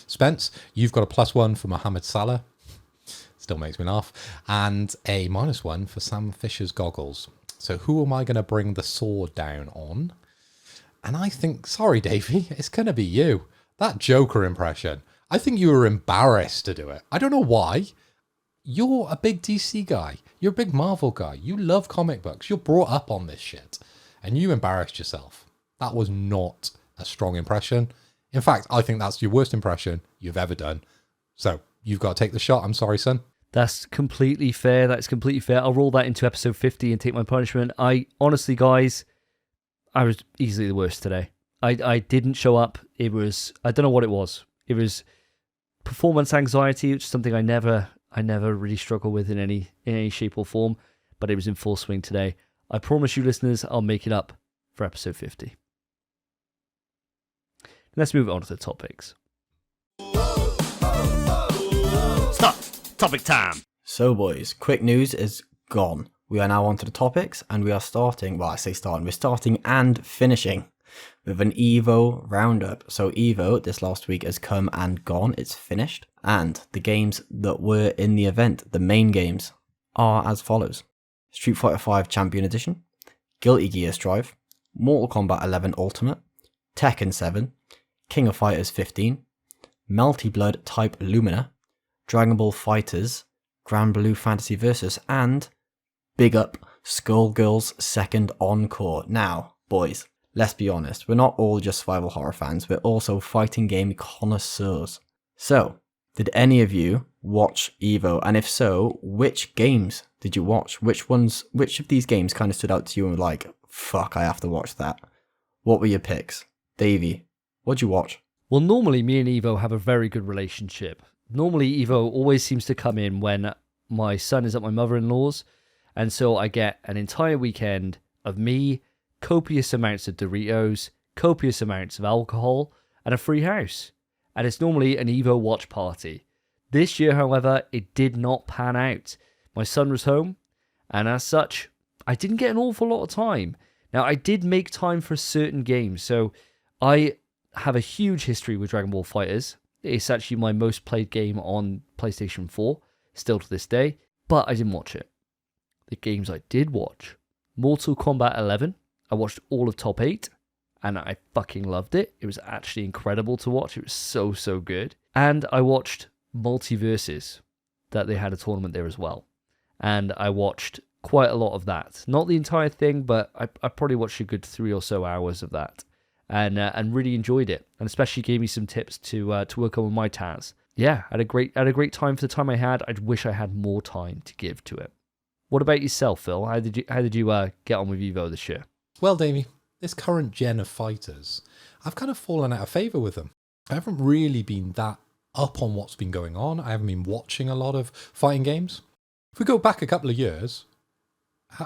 Spence, you've got a +1 for Mohamed Salah. Still makes me laugh. And a -1 for Sam Fisher's goggles. So who am I going to bring the sword down on? And I think, sorry, Davey, it's going to be you. That Joker impression. I think you were embarrassed to do it. I don't know why. You're a big DC guy. You're a big Marvel guy. You love comic books. You're brought up on this shit. And you embarrassed yourself. That was not a strong impression. In fact, I think that's your worst impression you've ever done. So you've got to take the shot. I'm sorry, son. That's completely fair. That's completely fair. I'll roll that into episode 50 and take my punishment. I honestly, guys, I was easily the worst today. I didn't show up. It was, I don't know what it was. It was performance anxiety, which is something I never really struggle with in any shape or form, but it was in full swing today. I promise you, listeners, I'll make it up for episode 50. Let's move on to the topics. Stop. Topic time. So boys, quick news is gone. We are now on to the topics, and we are starting, we're starting and finishing with an EVO roundup. So EVO this last week has come and gone, it's finished, and the games that were in the event, the main games, are as follows: Street Fighter V Champion Edition, Guilty Gear Strive, Mortal Kombat 11 Ultimate, Tekken 7, King of Fighters 15, Melty Blood Type Lumina, Dragon Ball Fighters, Grand Blue Fantasy Versus, and big up Skullgirls Second Encore. Now, boys, let's be honest, we're not all just survival horror fans, we're also fighting game connoisseurs. So, did any of you watch EVO? And if so, which games did you watch? Which of these games kind of stood out to you and were like, fuck, I have to watch that? What were your picks? Davey, what'd you watch? Well, normally me and EVO have a very good relationship. Normally EVO always seems to come in when my son is at my mother-in-law's, And so I get an entire weekend of me, copious amounts of Doritos, copious amounts of alcohol, and a free house. And it's normally an EVO watch party. This year, however, it did not pan out. My son was home, and as such, I didn't get an awful lot of time. Now, I did make time for certain games, so I have a huge history with Dragon Ball FighterZ. It's actually my most played game on PlayStation 4, still to this day, but I didn't watch it. The games I did watch: Mortal Kombat 11. I watched all of Top 8, and I fucking loved it. It was actually incredible to watch. It was so, so good. And I watched Multiverses, that they had a tournament there as well. And I watched quite a lot of that. Not the entire thing, but I probably watched a good 3 or so hours of that. And really enjoyed it. And especially gave me some tips to work on with my Taz. Yeah, had a great time for the time I had. I wish I had more time to give to it. What about yourself, Phil? How did you get on with EVO this year? Well, Davey, this current gen of fighters, I've kind of fallen out of favour with them. I haven't really been that up on what's been going on. I haven't been watching a lot of fighting games. If we go back a couple of years,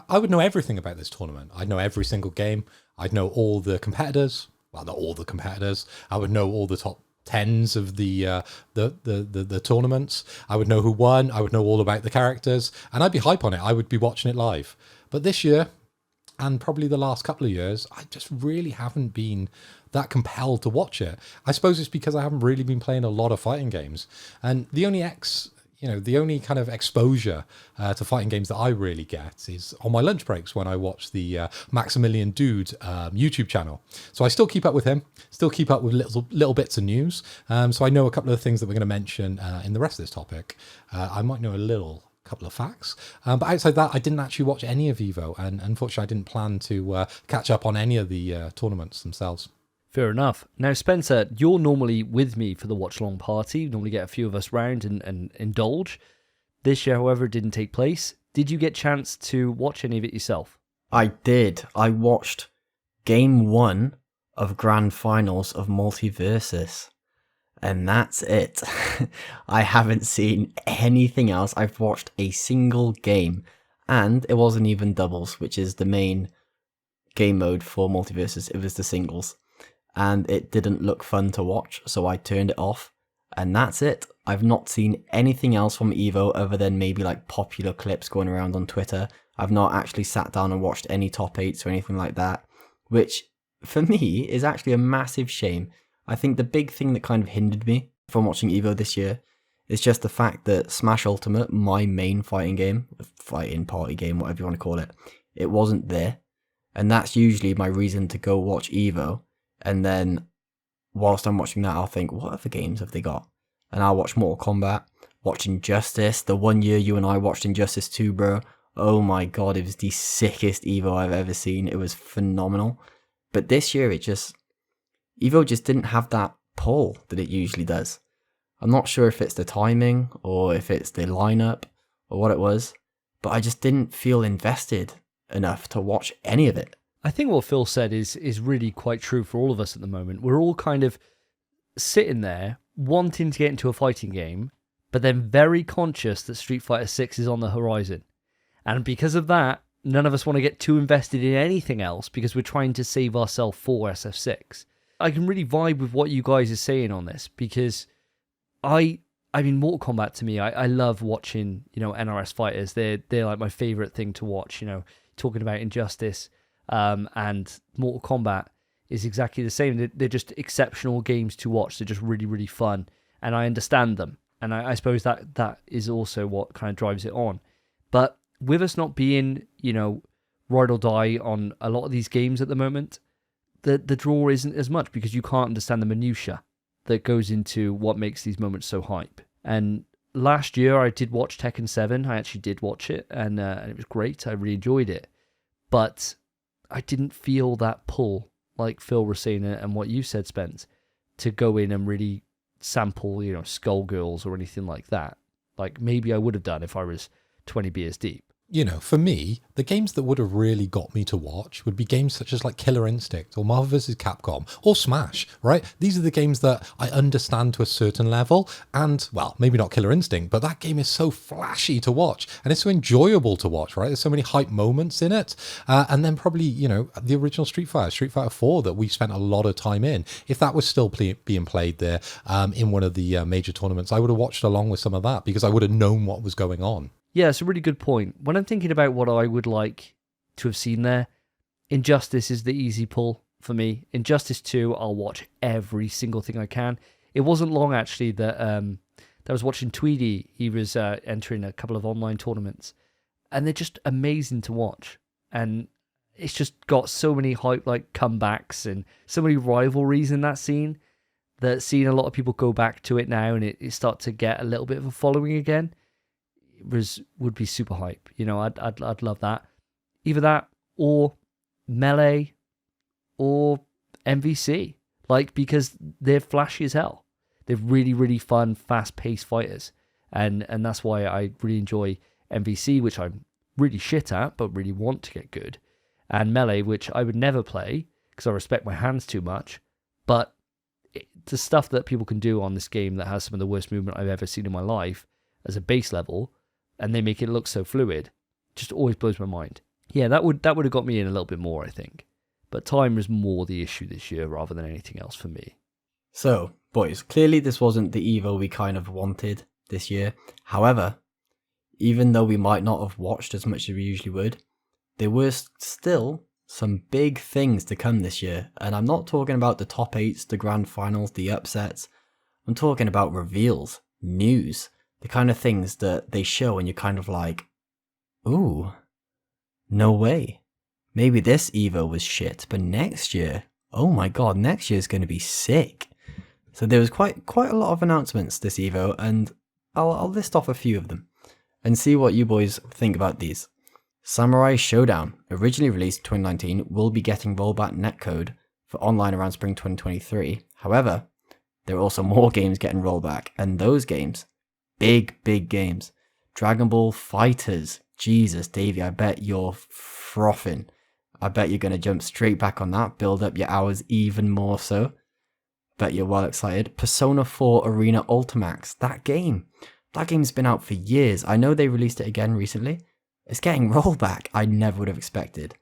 I would know everything about this tournament. I'd know every single game. I'd know all the competitors. Well, not all the competitors. I would know all the top 10s of the tournaments. I would know who won. I would know all about the characters, and I'd be hype on it. I would be watching it live. But this year, and probably the last couple of years, I just really haven't been that compelled to watch it. I suppose it's because I haven't really been playing a lot of fighting games, and the only kind of exposure to fighting games that I really get is on my lunch breaks when I watch the Maximilian Dude YouTube channel. So I still keep up with him, still keep up with little bits of news. So I know a couple of things that we're going to mention in the rest of this topic. I might know a couple of facts, but outside that, I didn't actually watch any of EVO, and unfortunately I didn't plan to catch up on any of the tournaments themselves. Fair enough. Now, Spencer, you're normally with me for the watch-along party. You normally get a few of us round and indulge. This year, however, didn't take place. Did you get a chance to watch any of it yourself? I did. I watched Game 1 of Grand Finals of Multiverses. And that's it. I haven't seen anything else. I've watched a single game. And it wasn't even doubles, which is the main game mode for Multiverses. It was the singles. And it didn't look fun to watch, so I turned it off. And that's it. I've not seen anything else from EVO other than maybe like popular clips going around on Twitter. I've not actually sat down and watched any top 8s or anything like that, which for me is actually a massive shame. I think the big thing that kind of hindered me from watching EVO this year is just the fact that Smash Ultimate, my main fighting party game, whatever you want to call it, it wasn't there. And that's usually my reason to go watch EVO. And then whilst I'm watching that, I'll think, what other games have they got? And I'll watch Mortal Kombat, watch Injustice. The one year you and I watched Injustice 2, bro. Oh my god, it was the sickest EVO I've ever seen. It was phenomenal. But this year, EVO just didn't have that pull that it usually does. I'm not sure if it's the timing or if it's the lineup or what it was, but I just didn't feel invested enough to watch any of it. I think what Phil said is really quite true for all of us at the moment. We're all kind of sitting there wanting to get into a fighting game, but then very conscious that Street Fighter 6 is on the horizon. And because of that, none of us want to get too invested in anything else because we're trying to save ourselves for SF6. I can really vibe with what you guys are saying on this because I mean, Mortal Kombat to me, I love watching, NRS fighters. They're like my favorite thing to watch, talking about Injustice. And Mortal Kombat is exactly the same. They're just exceptional games to watch. They're just really, really fun. And I understand them. And I suppose that is also what kind of drives it on. But with us not being, ride or die on a lot of these games at the moment, the draw isn't as much because you can't understand the minutiae that goes into what makes these moments so hype. And last year I did watch Tekken 7. I actually did watch it and it was great. I really enjoyed it. But I didn't feel that pull, like Phil was saying and what you said, Spence, to go in and really sample, Skullgirls or anything like that. Like maybe I would have done if I was 20 beers deep. You know, for me, the games that would have really got me to watch would be games such as like Killer Instinct or Marvel vs. Capcom or Smash, right? These are the games that I understand to a certain level. And, well, maybe not Killer Instinct, but that game is so flashy to watch and it's so enjoyable to watch, right? There's so many hype moments in it. And then probably, you know, the original Street Fighter 4 that we spent a lot of time in. If that was still being played there in one of the major tournaments, I would have watched along with some of that because I would have known what was going on. Yeah, it's a really good point. When I'm thinking about what I would like to have seen there, Injustice is the easy pull for me. Injustice 2, I'll watch every single thing I can. It wasn't long, actually, that I was watching Tweedy. He was entering a couple of online tournaments, and they're just amazing to watch. And it's just got so many hype, like, comebacks and so many rivalries in that scene that seeing a lot of people go back to it now and it start to get a little bit of a following again would be super hype. You know, I'd love that. Either that or Melee or MVC. Like, because they're flashy as hell. They're really, really fun, fast-paced fighters. And that's why I really enjoy MVC, which I'm really shit at, but really want to get good. And Melee, which I would never play because I respect my hands too much. But the stuff that people can do on this game that has some of the worst movement I've ever seen in my life as a base level, and they make it look so fluid, just always blows my mind. Yeah, that would have got me in a little bit more, I think. But time is more the issue this year rather than anything else for me. So, boys, clearly this wasn't the EVO we kind of wanted this year. However, even though we might not have watched as much as we usually would, there were still some big things to come this year. And I'm not talking about the top 8s, the grand finals, the upsets. I'm talking about reveals, news, the kind of things that they show and you're kind of like, ooh, no way. Maybe this EVO was shit, but next year, oh my god, next year is going to be sick. So there was quite a lot of announcements this EVO, and I'll list off a few of them and see what you boys think about these. Samurai Showdown, originally released in 2019, will be getting rollback netcode for online around spring 2023. However, there are also more games getting rollback, and those games, big games. Dragon Ball FighterZ. Jesus, Davey, I bet you're frothing. I bet you're going to jump straight back on that, build up your hours even more so. Bet you're well excited. Persona 4 Arena Ultimax. That game's been out for years. I know they released it again recently. It's getting rollback. I never would have expected.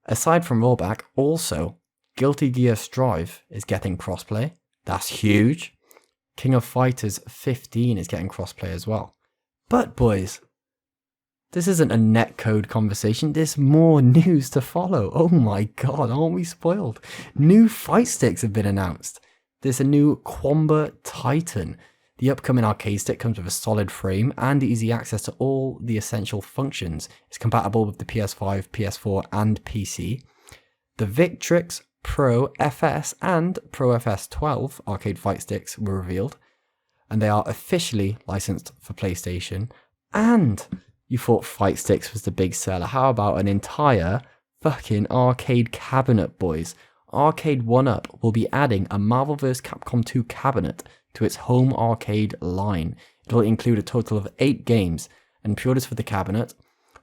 Aside from rollback, also, Guilty Gear Strive is getting crossplay. That's huge. King of Fighters 15 is getting crossplay as well. But boys, this isn't a netcode conversation. There's more news to follow. Oh my god, aren't we spoiled? New fight sticks have been announced. There's a new Quamba Titan. The upcoming arcade stick comes with a solid frame and easy access to all the essential functions. It's compatible with the PS5, PS4 and PC. The Victrix Pro FS and Pro FS 12 arcade fight sticks were revealed, and they are officially licensed for PlayStation. And you thought fight sticks was the big seller. How about an entire fucking arcade cabinet, boys? Arcade 1UP will be adding a Marvel vs. Capcom 2 cabinet to its home arcade line. It will include a total of 8 games, and pre-orders for the cabinet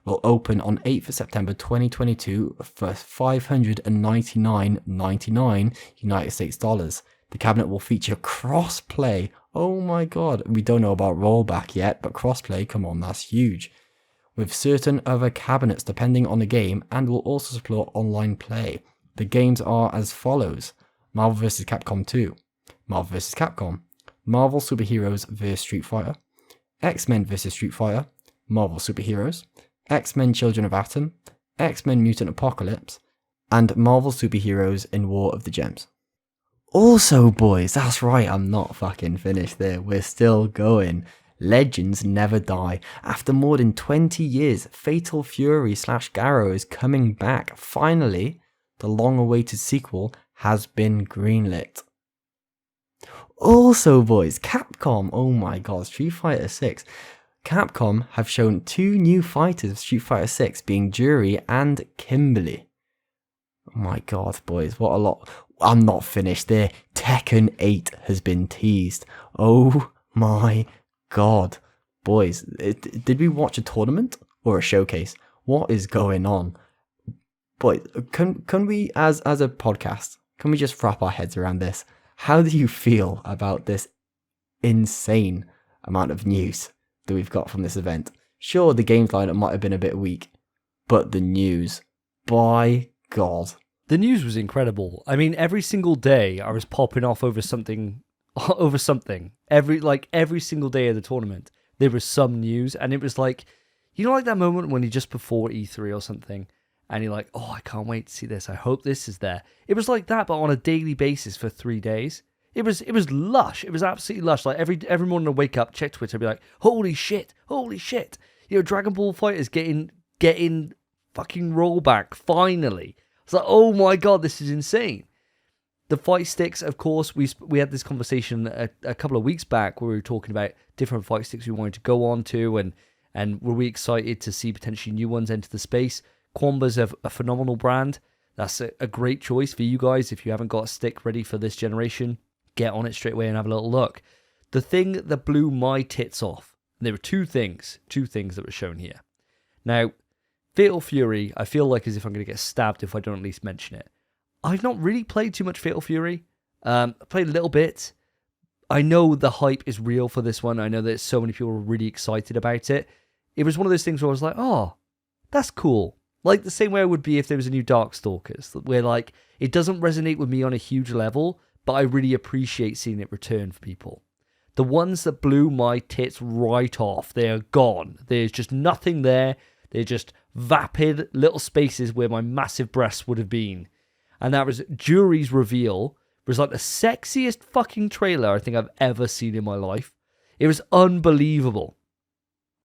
will open on 8th of September 2022 for $599.99 United States dollars. The cabinet will feature crossplay. Oh my god, we don't know about rollback yet, but crossplay, come on, that's huge. With certain other cabinets depending on the game, and will also support online play. The games are as follows: Marvel vs. Capcom 2, Marvel vs. Capcom, Marvel Superheroes vs. Street Fighter, X-Men vs. Street Fighter, Marvel Superheroes, X-Men Children of Atom, X-Men Mutant Apocalypse, and Marvel Superheroes in War of the Gems. Also, boys, that's right, I'm not fucking finished there. We're still going. Legends never die. After more than 20 years, Fatal Fury / Garrow is coming back. Finally, the long-awaited sequel has been greenlit. Also, boys, Capcom, oh my god, Street Fighter 6. Capcom have shown 2 new fighters of Street Fighter 6, being Jury and Kimberly. Oh my god, boys, what a lot. I'm not finished there. Tekken 8 has been teased. Oh my god. Boys, did we watch a tournament or a showcase. What is going on? But can we, as a podcast, can we just wrap our heads around this? How do you feel about this insane amount of news that we've got from this event? Sure, the games lineup might have been a bit weak, but the news, by God. The news was incredible. I mean, every single day I was popping off over something. Every single day of the tournament, there was some news, and it was like, you know, like that moment when you're just before E3 or something, and you're like, oh, I can't wait to see this. I hope this is there. It was like that, but on a daily basis for 3 days. It was lush. It was absolutely lush. Like every morning I wake up, check Twitter, I'd be like, holy shit. You know, Dragon Ball FighterZ getting fucking rollback finally. It's like, oh my God, this is insane. The fight sticks, of course, we had this conversation a couple of weeks back where we were talking about different fight sticks we wanted to go on to, and were we excited to see potentially new ones enter the space. Quamba's a phenomenal brand. That's a great choice for you guys. If you haven't got a stick ready for this generation, get on it straight away and have a little look. The thing that blew my tits off, there were two things that were shown here. Now, Fatal Fury, I feel like as if I'm going to get stabbed if I don't at least mention it. I've not really played too much Fatal Fury. I played a little bit. I know the hype is real for this one. I know that so many people are really excited about it. It was one of those things where I was like, oh, that's cool. Like the same way I would be if there was a new Darkstalkers, where like it doesn't resonate with me on a huge level, but I really appreciate seeing it return for people. The ones that blew my tits right off, they are gone. There's just nothing there. They're just vapid little spaces where my massive breasts would have been. And that was Jury's reveal. It was like the sexiest fucking trailer I think I've ever seen in my life. It was unbelievable.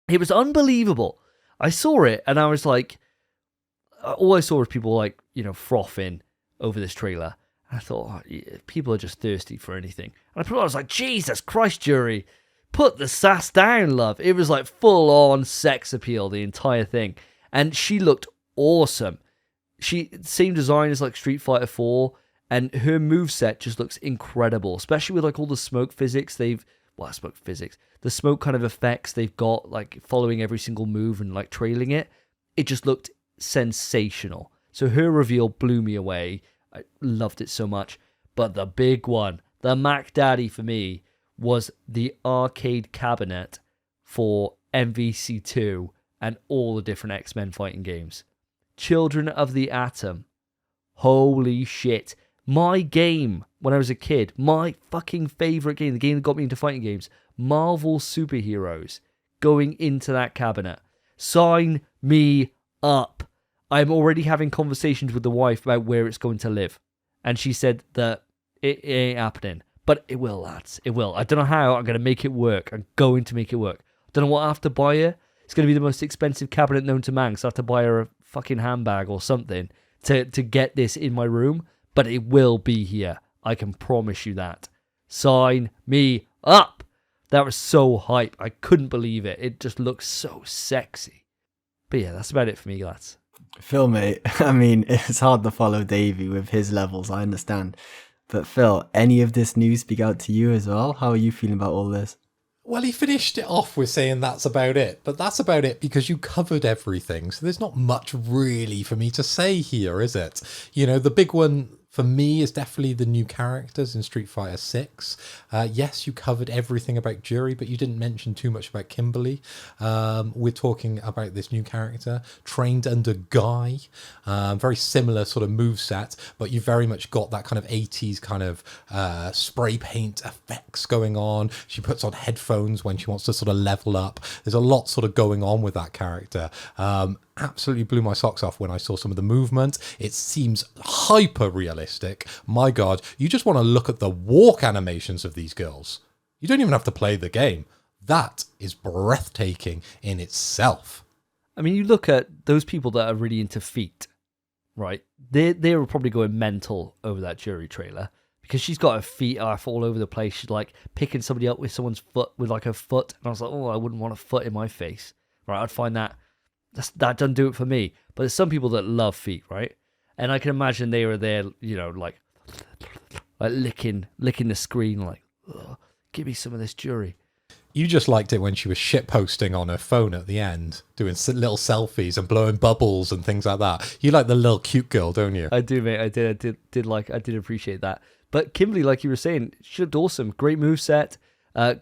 It was unbelievable. I saw it and I was like, all I saw was people like, you know, frothing over this trailer. And I thought, oh, yeah, people are just thirsty for anything. And I was like, Jesus Christ, Jury, put the sass down, love. It was like full on sex appeal, the entire thing. And she looked awesome. Same design as like Street Fighter 4, and her moveset just looks incredible, especially with like all the smoke physics the smoke kind of effects they've got, like following every single move and like trailing it. It just looked sensational. So her reveal blew me away. I loved it so much. But the big one, the Mac Daddy for me, was the arcade cabinet for MVC2 and all the different X-Men fighting games. Children of the Atom. Holy shit. My game when I was a kid, my fucking favourite game, the game that got me into fighting games, Marvel Superheroes, going into that cabinet. Sign me up. I'm already having conversations with the wife about where it's going to live. And she said that it ain't happening. But it will, lads. It will. I don't know how I'm going to make it work. I'm going to make it work. I don't know what I have to buy her. It's going to be the most expensive cabinet known to man, so I have to buy her a fucking handbag or something to get this in my room. But it will be here. I can promise you that. Sign me up. That was so hype. I couldn't believe it. It just looks so sexy. But yeah, that's about it for me, lads. Phil, mate, I mean, it's hard to follow Davey with his levels, I understand. But Phil, any of this news speak out to you as well? How are you feeling about all this? Well, he finished it off with saying that's about it. But that's about it because you covered everything. So there's not much really for me to say here, is it? You know, the big one for me is definitely the new characters in Street Fighter 6. Yes, you covered everything about Jury, but you didn't mention too much about Kimberly. We're talking about this new character, trained under Guy. Very similar sort of moveset, but you very much got that kind of 80s kind of spray paint effects going on. She puts on headphones when she wants to sort of level up. There's a lot sort of going on with that character. Absolutely blew my socks off when I saw some of the movement. It seems hyper realistic. My God, you just want to look at the walk animations of these girls. You don't even have to play the game. That is breathtaking in itself. I mean, you look at those people that are really into feet, right? They were probably going mental over that Jury trailer because she's got her feet off all over the place. She's like picking somebody up with someone's foot, with like her foot. And I was like, oh, I wouldn't want a foot in my face. Right? I'd find that doesn't do it for me. But there's some people that love feet, right? And I can imagine they were there, you know, like licking the screen, like, give me some of this Jury. You just liked it when she was shitposting on her phone at the end, doing little selfies and blowing bubbles and things like that. You like the little cute girl, don't you? I do, mate. I did appreciate that. But Kimberly, like you were saying, she looked awesome. Great moveset,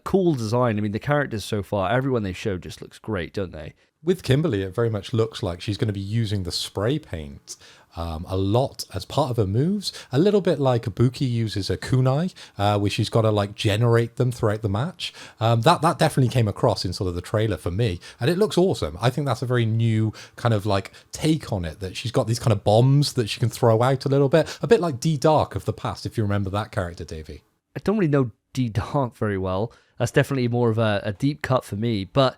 cool design. I mean, the characters so far, everyone they showed just looks great, don't they? With Kimberly, it very much looks like she's going to be using the spray paint a lot as part of her moves. A little bit like Ibuki uses a kunai, where she's got to like generate them throughout the match. That definitely came across in sort of the trailer for me, and it looks awesome. I think that's a very new kind of like take on it, that she's got these kind of bombs that she can throw out a little bit like D Dark of the past, if you remember that character, Davey. I don't really know D Dark very well. That's definitely more of a deep cut for me, but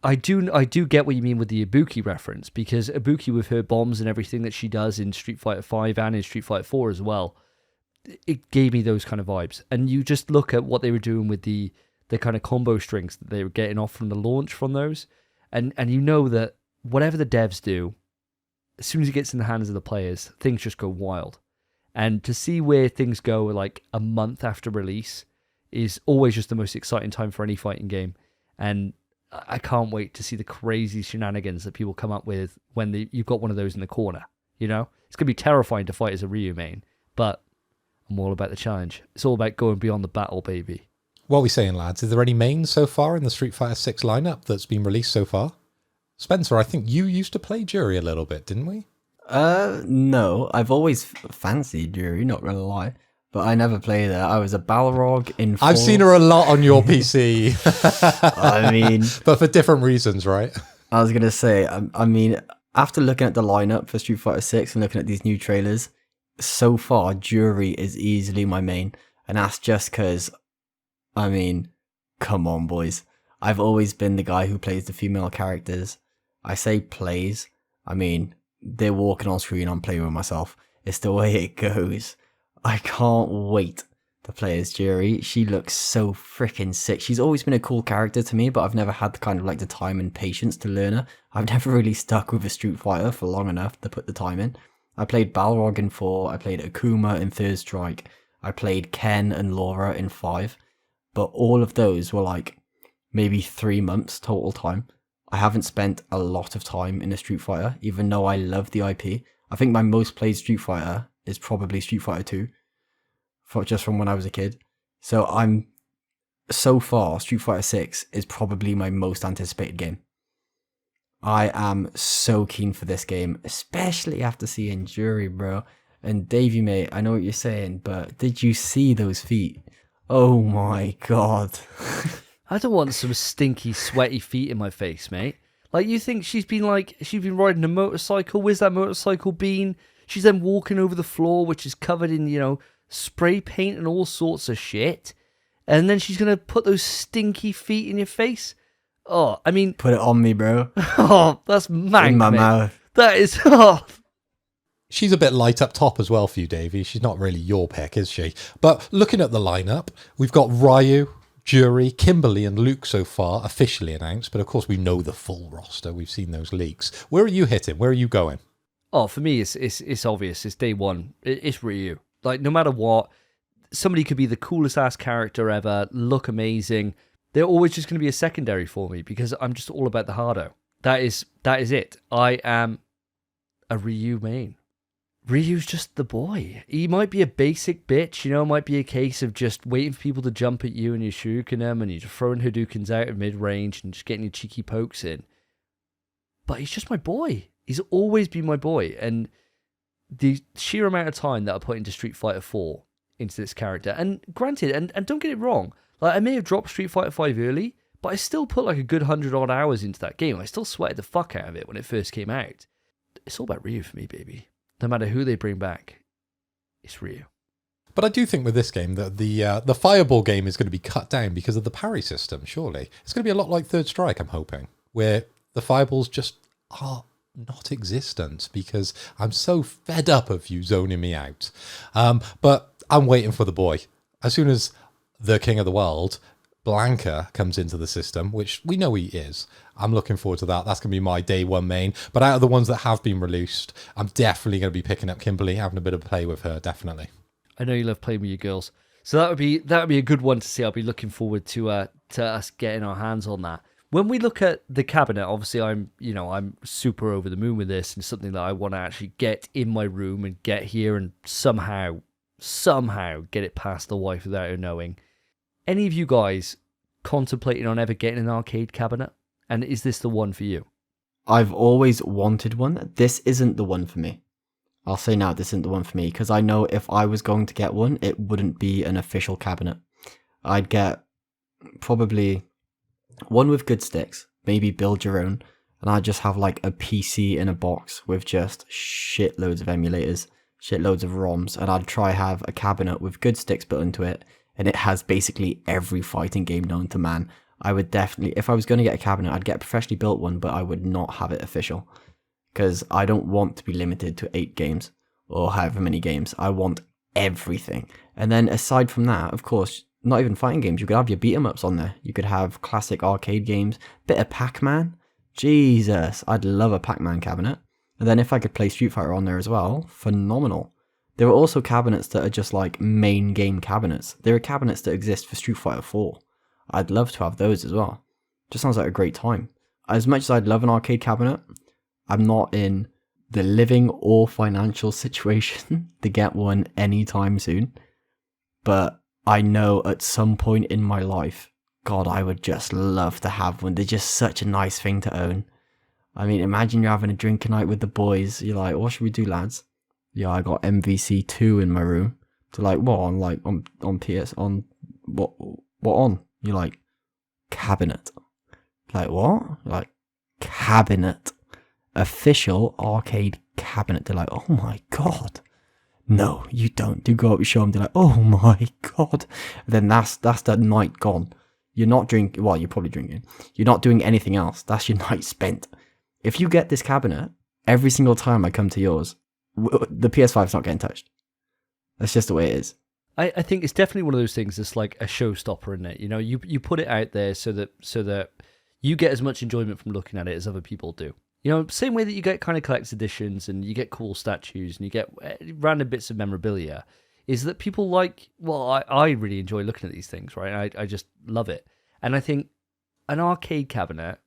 I do get what you mean with the Ibuki reference, because Ibuki with her bombs and everything that she does in Street Fighter 5 and in Street Fighter 4 as well, it gave me those kind of vibes. And you just look at what they were doing with the kind of combo strings that they were getting off from the launch from those, and you know that whatever the devs do, as soon as it gets in the hands of the players, things just go wild. And to see where things go like a month after release is always just the most exciting time for any fighting game. And I can't wait to see the crazy shenanigans that people come up with when you've got one of those in the corner. You know, it's going to be terrifying to fight as a Ryu main, but I'm all about the challenge. It's all about going beyond the battle, baby. What are we saying, lads? Is there any mains so far in the Street Fighter 6 lineup that's been released so far? Spencer, I think you used to play Jury a little bit, didn't we? No. I've always fancied Jury, not gonna lie. But I never played her. I was a Balrog in 4. I've seen her a lot on your PC. I mean... But for different reasons, right? I was going to say, I mean, after looking at the lineup for Street Fighter 6 and looking at these new trailers, so far, Jury is easily my main. And that's just because, I mean, come on, boys. I've always been the guy who plays the female characters. I say plays. I mean, they're walking on screen, I'm playing with myself. It's the way it goes. I can't wait to play as Jury. She looks so freaking sick. She's always been a cool character to me, but I've never had the kind of like the time and patience to learn her. I've never really stuck with a Street Fighter for long enough to put the time in. I played Balrog in 4, I played Akuma in Third Strike, I played Ken and Laura in 5, but all of those were like maybe 3 months total time. I haven't spent a lot of time in a Street Fighter, even though I love the IP. I think my most played Street Fighter is probably Street Fighter 2, just from when I was a kid. So far, Street Fighter 6 is probably my most anticipated game. I am so keen for this game, especially after seeing Jury, bro. And Davey, mate, I know what you're saying, but did you see those feet? Oh my god. I don't want some stinky, sweaty feet in my face, mate. Like, you think she's been riding a motorcycle? Where's that motorcycle been? She's then walking over the floor, which is covered in, you know, spray paint and all sorts of shit. And then she's going to put those stinky feet in your face? Oh, I mean... Put it on me, bro. Oh, that's mank, in my mate. mouth. That is... Oh. She's a bit light up top as well for you, Davey. She's not really your pick, is she? But looking at the lineup, we've got Ryu, Jury, Kimberly and Luke so far officially announced. But of course, we know the full roster. We've seen those leaks. Where are you hitting? Where are you going? Oh, for me, it's obvious. It's day one. It's Ryu. Like, no matter what, somebody could be the coolest ass character ever, look amazing. They're always just going to be a secondary for me because I'm just all about the hardo. That is it. I am a Ryu main. Ryu's just the boy. He might be a basic bitch, you know, it might be a case of just waiting for people to jump at you and you're shuriken them and you're just throwing Hadoukens out at mid-range and just getting your cheeky pokes in. But he's just my boy. He's always been my boy, and the sheer amount of time that I put into Street Fighter 4 into this character, and granted, and don't get it wrong, like I may have dropped Street Fighter 5 early, but I still put like a good 100 odd hours into that game. I still sweated the fuck out of it when it first came out. It's all about Ryu for me, baby. No matter who they bring back, it's Ryu. But I do think with this game that the fireball game is going to be cut down because of the parry system, surely. It's going to be a lot like Third Strike, I'm hoping, where the fireballs just are not existent because I'm so fed up of you zoning me out. But I'm waiting for the boy. As soon as the King of the World, Blanca, comes into the system, which we know he is, I'm looking forward to that. That's going to be my day one main. But out of the ones that have been released, I'm definitely going to be picking up Kimberly, having a bit of play with her, definitely. I know you love playing with your girls. So that would be a good one to see. I'll be looking forward to us getting our hands on that. When we look at the cabinet, obviously I'm super over the moon with this, and something that I want to actually get in my room and get here and somehow get it past the wife without her knowing. Any of you guys contemplating on ever getting an arcade cabinet? And is this the one for you? I've always wanted one. This isn't the one for me. I'll say now, this isn't the one for me, because I know if I was going to get one, it wouldn't be an official cabinet. I'd get probably one with good sticks, maybe build your own, and I'd just have like a PC in a box with just shitloads of emulators, shitloads of ROMs, and I'd try have a cabinet with good sticks built into it, and it has basically every fighting game known to man. I would definitely, if I was going to get a cabinet, I'd get a professionally built one, but I would not have it official. Because I don't want to be limited to 8 games or however many games. I want everything. And then aside from that, of course, not even fighting games. You could have your beat 'em ups on there. You could have classic arcade games, bit of Pac-Man. Jesus, I'd love a Pac-Man cabinet. And then if I could play Street Fighter on there as well, phenomenal. There are also cabinets that are just like main game cabinets. There are cabinets that exist for Street Fighter 4. I'd love to have those as well. Just sounds like a great time. As much as I'd love an arcade cabinet, I'm not in the living or financial situation to get one anytime soon. But I know at some point in my life, God, I would just love to have one. They're just such a nice thing to own. I mean, imagine you're having a drink night with the boys. You're like, what should we do, lads? Yeah, I got MVC 2 in my room. To like, what on? Like, on PS, on, what on? You're like, cabinet. Like, what? Like, cabinet. Official arcade cabinet. They're like, oh my God. No, you don't. Do go up and show them. They're like, oh my God. Then that's the night gone. You're not drinking. Well, you're probably drinking. You're not doing anything else. That's your night spent. If you get this cabinet, every single time I come to yours, the PS5's not getting touched. That's just the way it is. I think it's definitely one of those things that's like a showstopper, isn't it? You know, you put it out there so that you get as much enjoyment from looking at it as other people do. You know, same way that you get kind of collector's editions and you get cool statues and you get random bits of memorabilia, is that people like, well, I really enjoy looking at these things, right? I just love it. And I think an arcade cabinet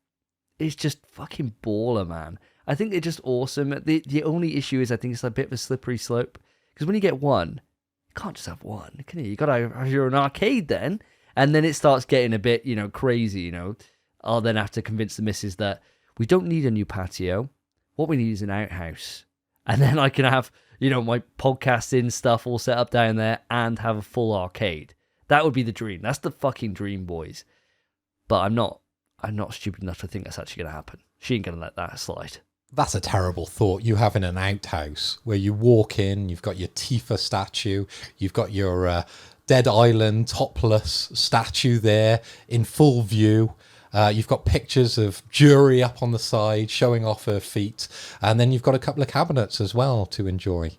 is just fucking baller, man. I think they're just awesome. The only issue is I think it's a bit of a slippery slope. Because when you get one, you can't just have one, can you? You got to have your own arcade then. And then it starts getting a bit, crazy, I'll then have to convince the missus that we don't need a new patio. What we need is an outhouse. And then I can have, my podcasting stuff all set up down there and have a full arcade. That would be the dream. That's the fucking dream, boys. But I'm not stupid enough to think that's actually going to happen. She ain't going to let that slide. That's a terrible thought. You having an outhouse where you walk in, you've got your Tifa statue, you've got your Dead Island topless statue there in full view. You've got pictures of Jury up on the side showing off her feet. And then you've got a couple of cabinets as well to enjoy.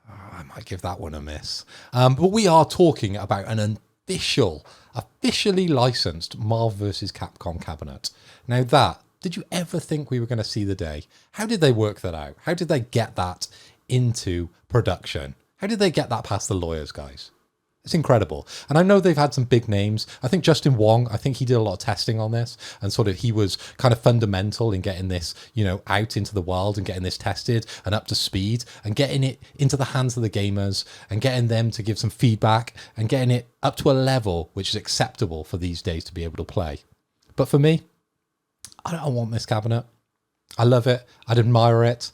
Oh, I might give that one a miss. But we are talking about an officially licensed Marvel vs. Capcom cabinet. Now did you ever think we were going to see the day? How did they work that out? How did they get that into production? How did they get that past the lawyers, guys? It's incredible. And I know they've had some big names. I think Justin Wong, he did a lot of testing on this and he was kind of fundamental in getting this, out into the world and getting this tested and up to speed and getting it into the hands of the gamers and getting them to give some feedback and getting it up to a level which is acceptable for these days to be able to play. But for me, I don't want this cabinet. I love it. I'd admire it.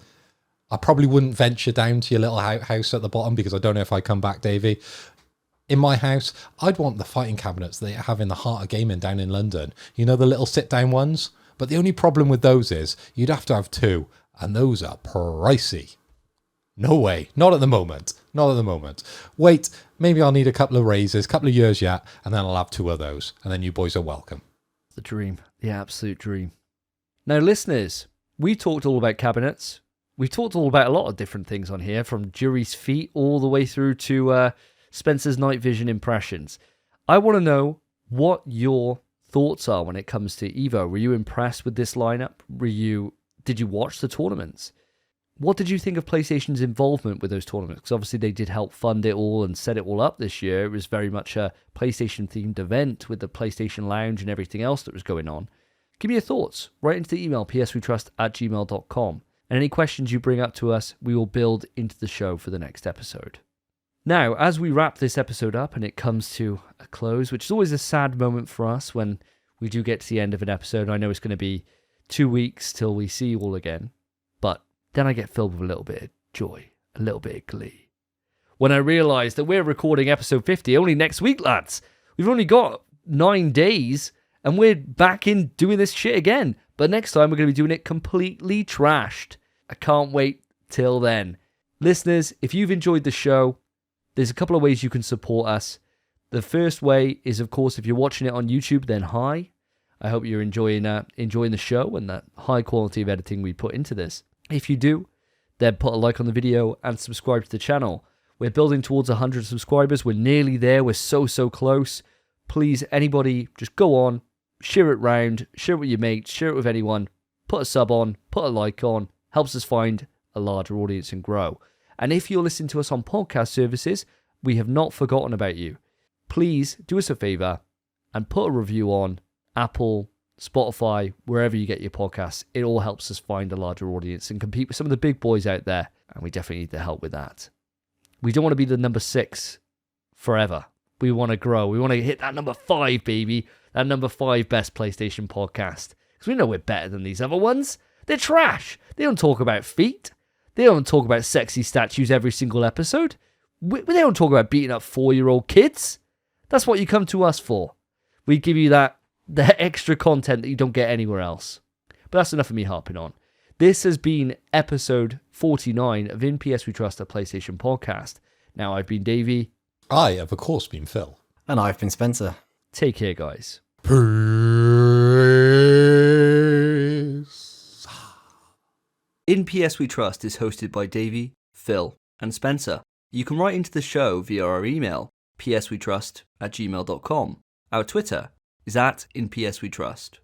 I probably wouldn't venture down to your little house at the bottom because I don't know if I come back, Davey. In my house, I'd want the fighting cabinets they have in the heart of gaming down in London. You know, the little sit-down ones? But the only problem with those is you'd have to have 2, and those are pricey. No way. Not at the moment. Not at the moment. Wait, maybe I'll need a couple of raises, a couple of years yet, and then I'll have 2 of those, and then you boys are welcome. The dream. The absolute dream. Now, listeners, we talked all about cabinets. We talked all about a lot of different things on here, from Jury's feet all the way through to Spence's night vision impressions. I want to know what your thoughts are when it comes to EVO. Were you impressed with this lineup? Did you watch the tournaments? What did you think of PlayStation's involvement with those tournaments? Because obviously they did help fund it all and set it all up this year. It was very much a PlayStation-themed event with the PlayStation Lounge and everything else that was going on. Give me your thoughts. Write into the email, pswetrust@gmail.com. And any questions you bring up to us, we will build into the show for the next episode. Now, as we wrap this episode up and it comes to a close, which is always a sad moment for us when we do get to the end of an episode. I know it's going to be 2 weeks till we see you all again. But then I get filled with a little bit of joy, a little bit of glee. When I realise that we're recording episode 50 only next week, lads. We've only got 9 days and we're back in doing this shit again. But next time we're going to be doing it completely trashed. I can't wait till then. Listeners, if you've enjoyed the show, there's a couple of ways you can support us. The first way is, of course, if you're watching it on YouTube, then hi. I hope you're enjoying the show and the high quality of editing we put into this. If you do, then put a like on the video and subscribe to the channel. We're building towards 100 subscribers. We're nearly there. We're so close. Please, anybody, just go on, share it round, share it with your mates, share it with anyone, put a sub on, put a like on. Helps us find a larger audience and grow. And if you're listening to us on podcast services, we have not forgotten about you. Please do us a favor and put a review on Apple, Spotify, wherever you get your podcasts. It all helps us find a larger audience and compete with some of the big boys out there. And we definitely need the help with that. We don't want to be the number 6 forever. We want to grow. We want to hit that number 5, baby. That number 5 best PlayStation podcast. Because we know we're better than these other ones. They're trash. They don't talk about feet. They don't talk about sexy statues every single episode. They don't talk about beating up 4-year-old kids. That's what you come to us for. We give you the extra content that you don't get anywhere else. But that's enough of me harping on. This has been episode 49 of InPSwetrust, a PlayStation podcast. Now, I've been Davey. I have, of course, been Phil. And I've been Spencer. Take care, guys. Peace. InPSwetrust is hosted by Davey, Phil, and Spencer. You can write into the show via our email, pswetrust@gmail.com. Our Twitter is @InPSwetrust.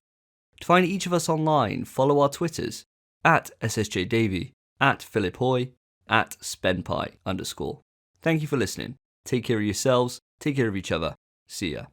To find each of us online, follow our Twitters, @SSJDavey, @PhilipHoy, @SpenPie_. Thank you for listening. Take care of yourselves, take care of each other. See ya.